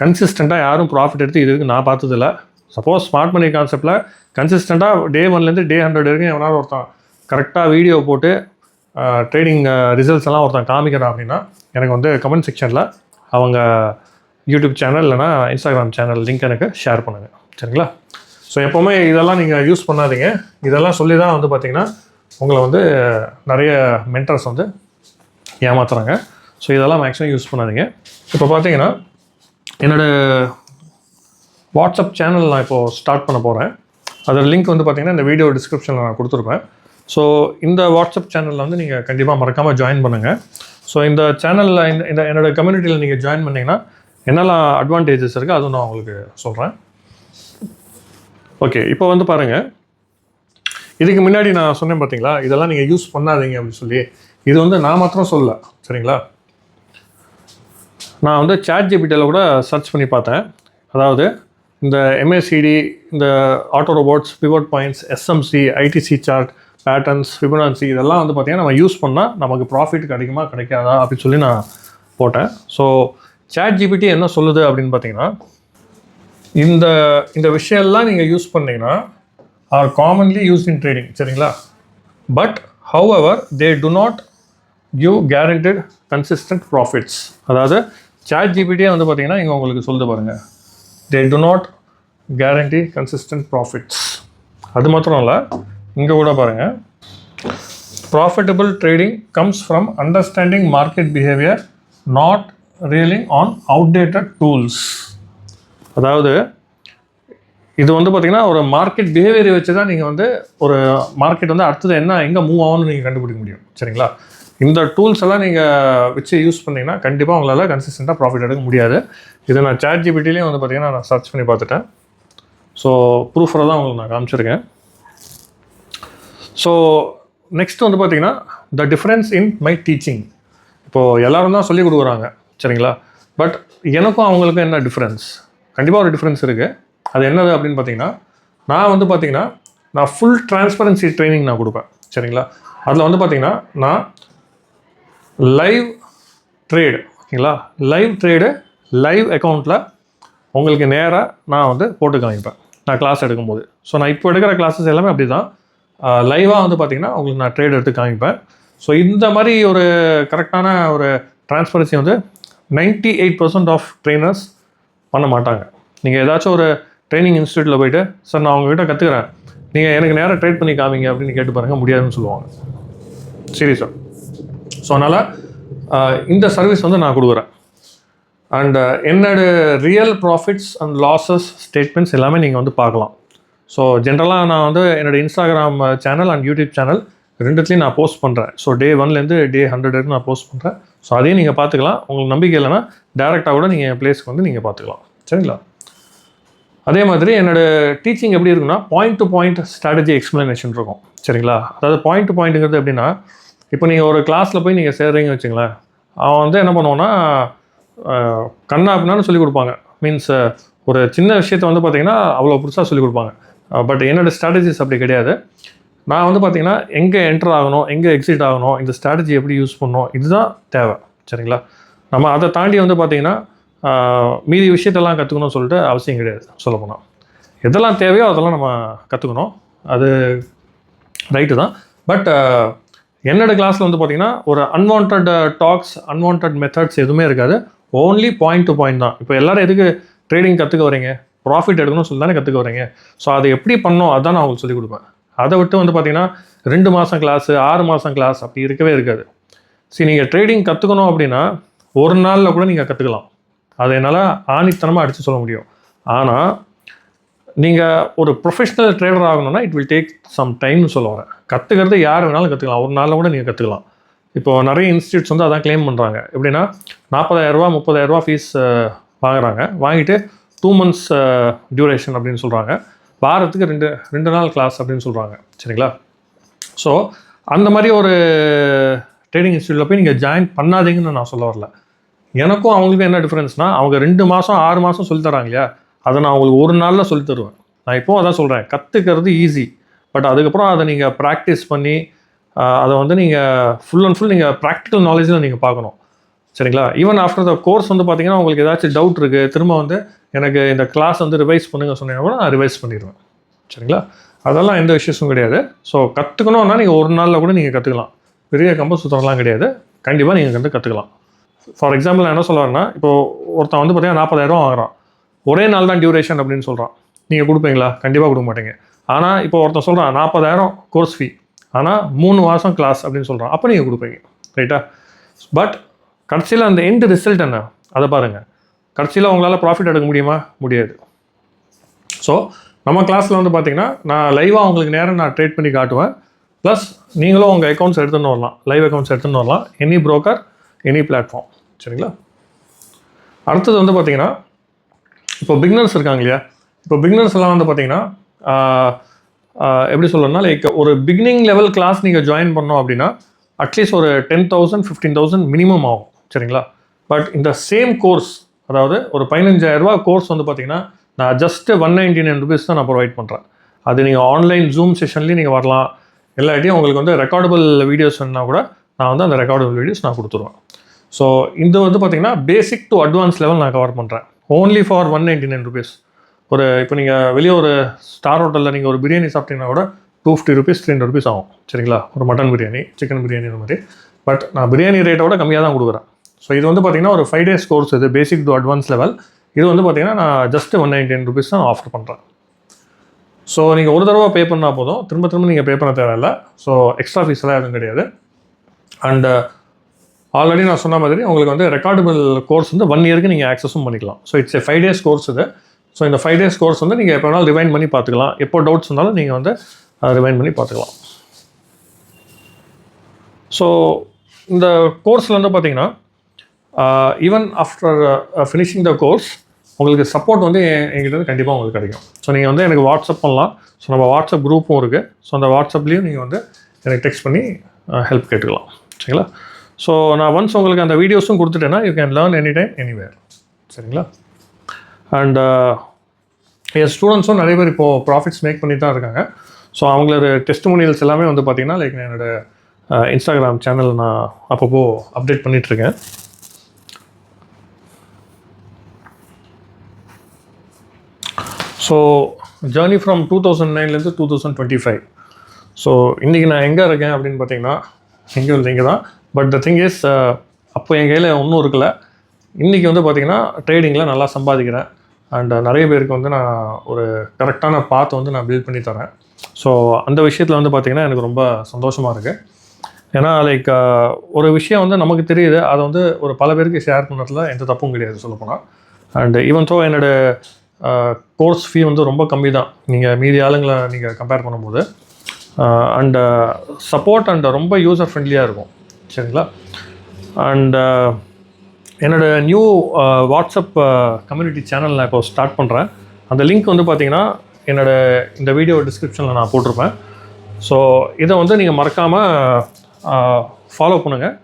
கன்சிஸ்டண்ட்டாக யாரும் ப்ராஃபிட் எடுத்து இது நான் பார்த்ததில்ல. சப்போஸ் ஸ்மார்ட் மணி கான்செப்டில் கன்சிஸ்டண்ட்டாக டே 1லேருந்து டே 100 வரைக்கும் எவனாவது ஒருத்தன் கரெக்டாக வீடியோ போட்டு ட்ரேடிங் ரிசல்ட்ஸ் எல்லாம் ஒருத்தன் காமிக்கிறான் அப்படின்னா எனக்கு வந்து கமெண்ட் செக்ஷனில் அவங்க யூடியூப் சேனல் இல்லைனா இன்ஸ்டாகிராம் சேனல் லிங்க் எனக்கு ஷேர் பண்ணுங்கள், சரிங்களா? ஸோ எப்போவுமே இதெல்லாம் நீங்கள் யூஸ் பண்ணாதீங்க. இதெல்லாம் சொல்லி தான் வந்து பார்த்திங்கன்னா உங்களை வந்து நிறைய மென்டர்ஸ் வந்து ஏமாத்துறாங்க. ஸோ இதெல்லாம் மேக்ஸிமம் யூஸ் பண்ணாதீங்க. இப்போ பார்த்தீங்கன்னா என்னோடய வாட்ஸ்அப் சேனல் நான் இப்போது ஸ்டார்ட் பண்ண போகிறேன். அதோட லிங்க் வந்து பார்த்திங்கன்னா இந்த வீடியோ டிஸ்கிரிப்ஷனில் நான் கொடுத்துருப்பேன். ஸோ இந்த வாட்ஸ்அப் சேனலில் வந்து நீங்கள் கண்டிப்பாக மறக்காமல் ஜாயின் பண்ணுங்கள். ஸோ இந்த சேனலில் இந்த என்னோடய கம்யூனிட்டியில் நீங்கள் ஜாயின் பண்ணிங்கன்னா என்னெல்லாம் அட்வான்டேஜஸ் இருக்குது அதுவும் நான் உங்களுக்கு சொல்கிறேன். ஓகே, இப்போ வந்து பாருங்கள், இதுக்கு முன்னாடி நான் சொன்னேன் பார்த்தீங்களா, இதெல்லாம் நீங்கள் யூஸ் பண்ணாதீங்க அப்படின்னு சொல்லி. இது வந்து நான் மாத்திரம் சொல்லல, சரிங்களா? நான் வந்து ChatGPTயில் கூட சர்ச் பண்ணி பார்த்தேன். அதாவது இந்த MACD, இந்த auto robots, pivot points, SMC, ITC chart, patterns, Fibonacci இதெல்லாம் வந்து பார்த்திங்கன்னா நம்ம யூஸ் பண்ணால் நமக்கு ப்ராஃபிட் கிடைக்குமா கிடைக்காதா அப்படின்னு சொல்லி நான் போட்டேன். ஸோ ChatGPT என்ன சொல்லுது அப்படின்னு பார்த்தீங்கன்னா, இந்த விஷயம்லாம் நீங்கள் யூஸ் பண்ணிங்கன்னா are commonly use in trading, சரிங்களா? But however they do not give guaranteed consistent profits. அதாவது ChatGPT வந்து பார்த்தீங்கன்னா இங்கே உங்களுக்கு சொல்லுது பாருங்கள், they do not guarantee consistent profits. அது மாத்திரம் இல்லை, இங்கே கூட பாருங்கள், profitable trading comes from understanding market behaviour, not relying on outdated tools. அதாவது இது வந்து பார்த்திங்கன்னா ஒரு மார்க்கெட் பிஹேவியரை வச்சு தான் நீங்கள் வந்து ஒரு மார்க்கெட் வந்து அடுத்தது என்ன எங்கே மூவ் ஆகும்னு நீங்கள் கண்டுபிடிக்க முடியும், சரிங்களா? இந்த டூல்ஸ் எல்லாம் நீங்கள் வச்சு யூஸ் பண்ணிங்கன்னா கண்டிப்பாக உங்களால் கன்சிஸ்டண்ட்டாக ப்ராஃபிட் எடுக்க முடியாது. இதை நான் ChatGPTலேயும் வந்து பார்த்திங்கன்னா நான் சர்ச் பண்ணி பார்த்துட்டேன். ஸோ ப்ரூஃபாக தான் உங்களுக்கு நான் காமிச்சிருக்கேன். ஸோ நெக்ஸ்ட் வந்து பார்த்திங்கன்னா the difference in my teaching. இப்போது எல்லோரும் தான் சொல்லிக் கொடுக்குறாங்க, சரிங்களா? பட் எனக்கும் அவங்களுக்கும் என்ன டிஃப்ரென்ஸ்? கண்டிப்பாக ஒரு டிஃப்ரென்ஸ் இருக்குது. அது என்னது அப்படின்னு பார்த்தீங்கன்னா, நான் வந்து பார்த்தீங்கன்னா நான் ஃபுல் டிரான்ஸ்பரன்சி ட்ரைனிங் நான் கொடுப்பேன், சரிங்களா? அதில் வந்து பார்த்திங்கன்னா நான் லைவ் ட்ரேடு ஓகேங்களா, லைவ் ட்ரேடு லைவ் அக்கௌண்ட்டில் உங்களுக்கு நேராக நான் வந்து போட்டு காமிப்பேன் நான் கிளாஸ் எடுக்கும்போது. ஸோ நான் இப்போ எடுக்கிற கிளாஸஸ் எல்லாமே அப்படி தான் லைவாக வந்து பார்த்திங்கன்னா உங்களுக்கு நான் ட்ரேட் எடுத்து காமிப்பேன். ஸோ இந்த மாதிரி ஒரு கரெக்டான ஒரு டிரான்ஸ்பரன்சி வந்து 98% ஆஃப் ட்ரெயினர்ஸ் பண்ண மாட்டாங்க. நீங்கள் ஏதாச்சும் ஒரு ட்ரைனிங் இன்ஸ்டியூட்டில் போயிட்டு சார் நான் உங்ககிட்ட கற்றுக்கிறேன், நீங்கள் எனக்கு நேராக ட்ரேட் பண்ணி காமிங்க அப்படின்னு கேட்டு பாருங்கள், முடியாதுன்னு சொல்லுவாங்க சீரியஸாக. ஸோ அதனால் இந்த சர்வீஸ் வந்து நான் கொடுக்குறேன். அண்ட் என்னோட real profits and losses statements எல்லாமே நீங்கள் வந்து பார்க்கலாம். ஸோ ஜென்ரலாக நான் வந்து என்னோடய Instagram channel and YouTube channel ரெண்டுத்துலேயும் நான் போஸ்ட் பண்ணுறேன். ஸோ டே 1லேருந்து டே 100 வரைக்கும் நான் போஸ்ட் பண்ணுறேன். ஸோ அதையும் நீங்கள் பார்த்துக்கலாம். உங்களுக்கு நம்பிக்கை இல்லைன்னா டேரெக்டாக கூட நீங்கள் என் பிளேஸ்க்கு வந்து நீங்கள் பார்த்துக்கலாம் சரிங்களா. அதே மாதிரி என்னோடய டீச்சிங் எப்படி இருக்குன்னா point to point strategy explanation இருக்கும் சரிங்களா. அதாவது பாயிண்ட் டு பாயிண்ட்டுங்கிறது எப்படின்னா, இப்போ நீங்கள் ஒரு கிளாஸில் போய் நீங்கள் சேர்றீங்கன்னு வச்சுங்களேன், அவன் வந்து என்ன பண்ணுவான்னா கண்ணா அப்படின்னாலும் சொல்லிக் கொடுப்பாங்க. மீன்ஸ் ஒரு சின்ன விஷயத்தை வந்து பார்த்திங்கன்னா அவ்வளோ புதுசாக சொல்லிக் கொடுப்பாங்க. பட் என்னோடய ஸ்ட்ராட்டஜிஸ் அப்படி கிடையாது. நான் வந்து பார்த்திங்கன்னா எங்கே என்டர் ஆகணும், எங்கே எக்ஸிட் ஆகணும், இந்த ஸ்ட்ராட்டஜி எப்படி யூஸ் பண்ணணும், இதுதான் தேவை சரிங்களா. நம்ம அதை தாண்டி வந்து பார்த்திங்கன்னா மீதி விஷயத்தெல்லாம் கற்றுக்கணும்னு சொல்லிட்டு அவசியம் கிடையாது. சொல்லப்போனால் எதெல்லாம் தேவையோ அதெல்லாம் நம்ம கற்றுக்கணும், அது ரைட்டு தான். பட் என்னோடய கிளாஸில் வந்து பார்த்திங்கன்னா ஒரு அன்வான்ட் டாக்ஸ், அன்வான்ட் மெத்தட்ஸ் எதுவுமே இருக்காது. ஓன்லி பாயிண்ட் டு பாயிண்ட் தான். இப்போ எல்லோரும் எதுக்கு ட்ரேடிங் கற்றுக்க வரீங்க, ப்ராஃபிட் எடுக்கணும்னு சொல்லி தானே கற்றுக்க வரீங்க. ஸோ அதை எப்படி பண்ணணும் அதுதான் நான் உங்களுக்கு சொல்லிக் கொடுப்பேன். அதை விட்டு வந்து பார்த்திங்கன்னா 2 மாதம் கிளாஸு 6 மாதம் கிளாஸ் அப்படி இருக்கவே இருக்காது. சரி, நீங்கள் ட்ரேடிங் கற்றுக்கணும் அப்படின்னா ஒரு நாளில் கூட நீங்கள் கற்றுக்கலாம். அதை என்னால் ஆணித்தனமாக அடித்து சொல்ல முடியும். ஆனால் நீங்கள் ஒரு ப்ரொஃபஷ்னல் ட்ரேடர் ஆகணும்னா இட் வில் டேக் சம் டைம்னு சொல்ல வரேன். கற்றுக்கிறது யார் வேணாலும் கற்றுக்கலாம், ஒரு நாளில் கூட நீங்கள் கற்றுக்கலாம். இப்போது நிறைய இன்ஸ்டியூட்ஸ் வந்து அதான் கிளைம் பண்ணுறாங்க. எப்படின்னா 40,000 30,000 ஃபீஸ் வாங்குறாங்க, வாங்கிட்டு 2 months டியூரேஷன் அப்படின்னு சொல்கிறாங்க, வாரத்துக்கு 2 நாள் கிளாஸ் அப்படின்னு சொல்கிறாங்க சரிங்களா. ஸோ அந்த மாதிரி ஒரு ட்ரேடிங் இன்ஸ்டியூட்டில் போய் நீங்கள் ஜாயின் பண்ணாதீங்கன்னு நான் சொல்ல வரல. எனக்கும் அவங்களுக்கும் என்ன டிஃப்ரென்ஸ்னால், அவங்க 2 மாதம் 6 மாதம் சொல்லித்தராங்க இல்லையா, அதை நான் அவங்களுக்கு ஒரு நாளில் சொல்லித்தருவேன். நான் இப்போது அதான் சொல்கிறேன், கற்றுக்கிறது ஈஸி. பட் அதுக்கப்புறம் அதை நீங்கள் ப்ராக்டிஸ் பண்ணி அதை வந்து நீங்கள் ஃபுல் அண்ட் ஃபுல் நீங்கள் ப்ராக்டிக்கல் நாலேஜில் நீங்கள் பார்க்கணும் சரிங்களா. ஈவன் ஆஃப்டர் த கோர்ஸ் வந்து பார்த்திங்கன்னா உங்களுக்கு ஏதாச்சும் டவுட் இருக்குது, திரும்ப வந்து எனக்கு இந்த கிளாஸ் வந்து ரிவைஸ் பண்ணுங்க சொன்னீங்கன்னா கூட நான் ரிவைஸ் பண்ணிடுவேன் சரிங்களா. அதெல்லாம் எந்த இஷ்யூஸும் கிடையாது. ஸோ கற்றுக்கணுன்னா நீங்கள் ஒரு நாளில் கூட நீங்கள் கற்றுக்கலாம். பெரிய கம்பல் சுத்தம்லாம் கிடையாது, கண்டிப்பாக நீங்கள் வந்து கற்றுக்கலாம். ஃபார் எக்ஸாம்பிள் நான் என்ன சொல்ல வரேன்னா, இப்போது ஒருத்தன் வந்து பார்த்திங்கன்னா 40,000 வாங்குறான், ஒரே நாள் தான் டியூரேஷன் அப்படின்னு சொல்கிறான். நீங்கள் கொடுப்பீங்களா? கண்டிப்பாக கொடுக்க மாட்டீங்க. ஆனால் இப்போ ஒருத்தன் சொல்கிறான் 40,000 கோர்ஸ் ஃபீ, ஆனால் 3 மாதம் கிளாஸ் அப்படின்னு சொல்கிறான், அப்போ நீங்கள் கொடுப்பீங்க ரைட்டா. பட் கடைசியில் அந்த எண்ட் ரிசல்ட் என்ன அதை பாருங்கள். கடைசியில் உங்களால் ப்ராஃபிட் எடுக்க முடியுமா? முடியாது. ஸோ நம்ம கிளாஸில் வந்து பார்த்திங்கன்னா நான் லைவாக உங்களுக்கு நேரம் நான் ட்ரேட் பண்ணி காட்டுவேன். ப்ளஸ் நீங்களும் உங்கள் அக்கௌண்ட்ஸ் எடுத்துன்னு வரலாம், லைவ் அக்கௌண்ட்ஸ் எடுத்துன்னு வரலாம், எனி ப்ரோக்கர், எனி பிளாட்ஃபார்ம் சரிங்களா. அடுத்தது வந்து பார்த்திங்கன்னா இப்போ பிகினர்ஸ் இருக்காங்க இல்லையா, இப்போ பிகினர்ஸ் எல்லாம் வந்து பார்த்திங்கன்னா எப்படி சொல்லணும்னா, லைக் ஒரு பிகினிங் லெவல் கிளாஸ் நீங்கள் ஜாயின் பண்ணோம் அப்படின்னா அட்லீஸ்ட் ஒரு 10,000 15,000 மினிமம் ஆகும் சரிங்களா. பட் இந்த சேம் கோர்ஸ், அதாவது ஒரு 15,000 கோர்ஸ் வந்து பார்த்திங்கன்னா நான் ஜஸ்ட்டு 199 rupees தான் நான் ப்ரொவைட் பண்ணுறேன். அது நீங்கள் ஆன்லைன் ஜூம் செஷன்லேயும் நீங்கள் வரலாம், எல்லாட்டையும் உங்களுக்கு வந்து ரெக்கார்டபிள் வீடியோஸ் வேணுன்னா கூட நான் வந்து அந்த ரெக்கார்டபிள் வீடியோஸ் நான் கொடுத்துருவேன். ஸோ இது வந்து பார்த்திங்கன்னா பேசிக் டு அட்வான்ஸ் லெவல் நான் கவர் பண்ணுறேன் ஓன்லி ஃபார் 199 rupees. ஒரு இப்போ நீங்கள் வெளியே ஒரு ஸ்டார் ஹோட்டலில் நீங்கள் ஒரு பிரியாணி சாப்பிட்டீங்கன்னா கூட 250 rupees 300 rupees ஆகும் சரிங்களா, ஒரு மட்டன் பிரியாணி, சிக்கன் பிரியாணி இந்த மாதிரி. பட் நான் பிரியாணி ரேட்டோட கம்மியாக தான் கொடுக்குறேன். ஸோ இது வந்து பார்த்திங்கன்னா ஒரு 5 days கோர்ஸ், இது பேசிக் டு அட்வான்ஸ் லெவல். இது வந்து பார்த்திங்கன்னா நான் ஜஸ்ட்டு 199 rupees தான் ஆஃபர் பண்ணுறேன். ஸோ நீங்கள் ஒரு தடவை பே பண்ணால் போதும், திரும்ப நீங்கள் பே பண்ண தேவையில்லை. ஸோ எக்ஸ்ட்ரா ஃபீஸ்லாம் எதுவும் கிடையாது. அண்டு ஆல்ரெடி நான் சொன்ன மாதிரி உங்களுக்கு வந்து ரெக்கார்டபிள் கோர்ஸ் வந்து 1 yearக்கு நீங்கள் ஆக்சஸும் பண்ணிக்கலாம். ஸோ இட்ஸ் 5 days கோர்ஸ் இது. ஸோ இந்த 5 days கோர்ஸ் வந்து நீங்கள் எப்போ வேணாலும் ரிவைண்ட் பண்ணி பார்த்துக்கலாம், எப்போ டவுட்ஸ் இருந்தாலும் நீங்கள் வந்து ரிவைண்ட் பண்ணி பார்த்துக்கலாம். ஸோ இந்த கோர்ஸில் வந்து பார்த்திங்கன்னா even after finishing the course உங்களுக்கு சப்போர்ட் வந்து எங்கிட்ட கண்டிப்பாக உங்களுக்கு கிடைக்கும். ஸோ நீங்கள் வந்து எனக்கு வாட்ஸ்அப் பண்ணலாம். ஸோ நம்ம வாட்ஸ்அப் குரூப்பும் இருக்குது. ஸோ அந்த வாட்ஸ்அப்லேயும் நீங்கள் வந்து எனக்கு டெக்ஸ்ட் பண்ணி ஹெல்ப் கேட்டுக்கலாம் சரிங்களா. ஸோ நான் ஒன்ஸ் உங்களுக்கு அந்த வீடியோஸும் கொடுத்துட்டேன்னா you can learn any time anywhere சரிங்களா. அண்ட் என் ஸ்டூடெண்ட்ஸும் நிறைய பேர் இப்போது ப்ராஃபிட்ஸ் மேக் பண்ணி தான் இருக்காங்க. ஸோ அவங்களோட டெஸ்டிமோனியல்ஸ் எல்லாமே வந்து பார்த்திங்கன்னா லைக் என்னோடய இன்ஸ்டாகிராம் சேனல் நான் அப்பப்போ அப்டேட் பண்ணிகிட்ருக்கேன். ஸோ ஜேர்னி ஃப்ரம் 2009லேருந்து 2025. ஸோ இன்றைக்கி நான் எங்கே இருக்கேன் அப்படின்னு பார்த்தீங்கன்னா எங்கே இல்லை இங்கே தான். பட் த திங் இஸ் அப்போ என் கையில் ஒன்றும் இருக்கல. இன்றைக்கி வந்து பார்த்திங்கன்னா ட்ரேடிங்கில் நல்லா சம்பாதிக்கிறேன். அண்ட் நிறைய பேருக்கு வந்து நான் ஒரு கரெக்டான பாத் வந்து நான் பில்ட் பண்ணி தரேன். ஸோ அந்த விஷயத்தில் வந்து பார்த்திங்கன்னா எனக்கு ரொம்ப சந்தோஷமாக இருக்குது. ஏன்னா லைக் ஒரு விஷயம் வந்து நமக்கு தெரியுது, அதை வந்து ஒரு பல பேருக்கு ஷேர் பண்ணுறதுல எந்த தப்பும் கிடையாது சொல்லப்போனால். அண்ட் ஈவன் ஸோ என்னோடய கோர்ஸ் ஃபீ வந்து ரொம்ப கம்மி தான் நீங்கள் மீதி ஆளுங்களை நீங்கள் கம்பேர் பண்ணும்போது. அண்ட் சப்போர்ட் அண்ட் ரொம்ப யூசர் ஃப்ரெண்ட்லியாக இருக்கும். சரிங்களா? அண்ட் என்னோடய நியூ வாட்ஸ்அப் கம்யூனிட்டி சேனல் நான் இப்போ ஸ்டார்ட் பண்ணுறேன். அந்த லிங்க் வந்து பார்த்திங்கன்னா இந்த வீடியோ டிஸ்கிரிப்ஷனில் நான் போட்டிருப்பேன். ஸோ இதை வந்து நீங்கள் மறக்காமல் ஃபாலோ பண்ணுங்கள்.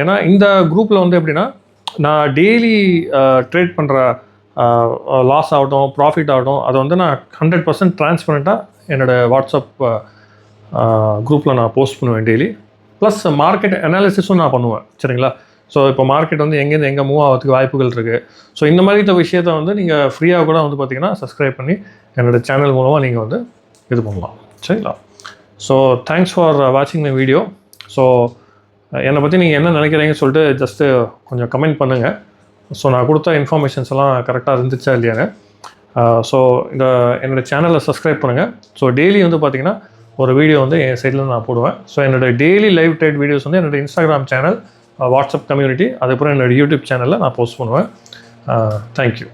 ஏன்னா இந்த குரூப்பில் வந்து எப்படின்னா நான் டெய்லி ட்ரேட் பண்ணுற லாஸ் ஆகட்டும் ப்ராஃபிட் ஆகட்டும் அதை வந்து நான் 100% ட்ரான்ஸ்பரண்ட்டாக என்னோடய வாட்ஸ்அப் குரூப்பில் நான் போஸ்ட் பண்ணுவேன் டெய்லி. ப்ளஸ் மார்க்கெட் அனாலிசிஸும் நான் பண்ணுவேன். சரிங்களா? ஸோ இப்போ மார்க்கெட் வந்து எங்கேருந்து எங்கே மூவ் ஆகிறதுக்கு வாய்ப்புகள் இருக்குது. ஸோ இந்த மாதிரி விஷயத்தை வந்து நீங்கள் ஃப்ரீயாக கூட வந்து பார்த்திங்கன்னா சப்ஸ்கிரைப் பண்ணி என்னோடய சேனல் மூலமாக நீங்கள் வந்து இது பண்ணலாம். சரிங்களா? ஸோ தேங்க்ஸ் ஃபார் வாட்சிங் மை வீடியோ. ஸோ என்னை பற்றி நீங்கள் என்ன நினைக்கிறீங்கன்னு சொல்லிட்டு ஜஸ்ட்டு கொஞ்சம் கமெண்ட் பண்ணுங்கள். ஸோ நான் கொடுத்த இன்ஃபர்மேஷன்ஸ் எல்லாம் கரெக்டாக இருந்துச்சா இல்லையாங்க. ஸோ என்னோடய சேனலை சப்ஸ்கிரைப் பண்ணுங்கள். ஸோ டெய்லி வந்து பார்த்திங்கன்னா ஒரு வீடியோ வந்து என் சைடில் நான் போடுவேன். ஸோ என்னோடய டெய்லி லைவ் ட்ரேட் வீடியோஸ் வந்து என்னோடய இன்ஸ்டாகிராம் சேனல், வாட்ஸ்அப் கம்யூனிட்டி, அதுக்கப்புறம் என்னோடய யூடியூப் சேனலில் நான் போஸ்ட் பண்ணுவேன். தேங்க்யூ.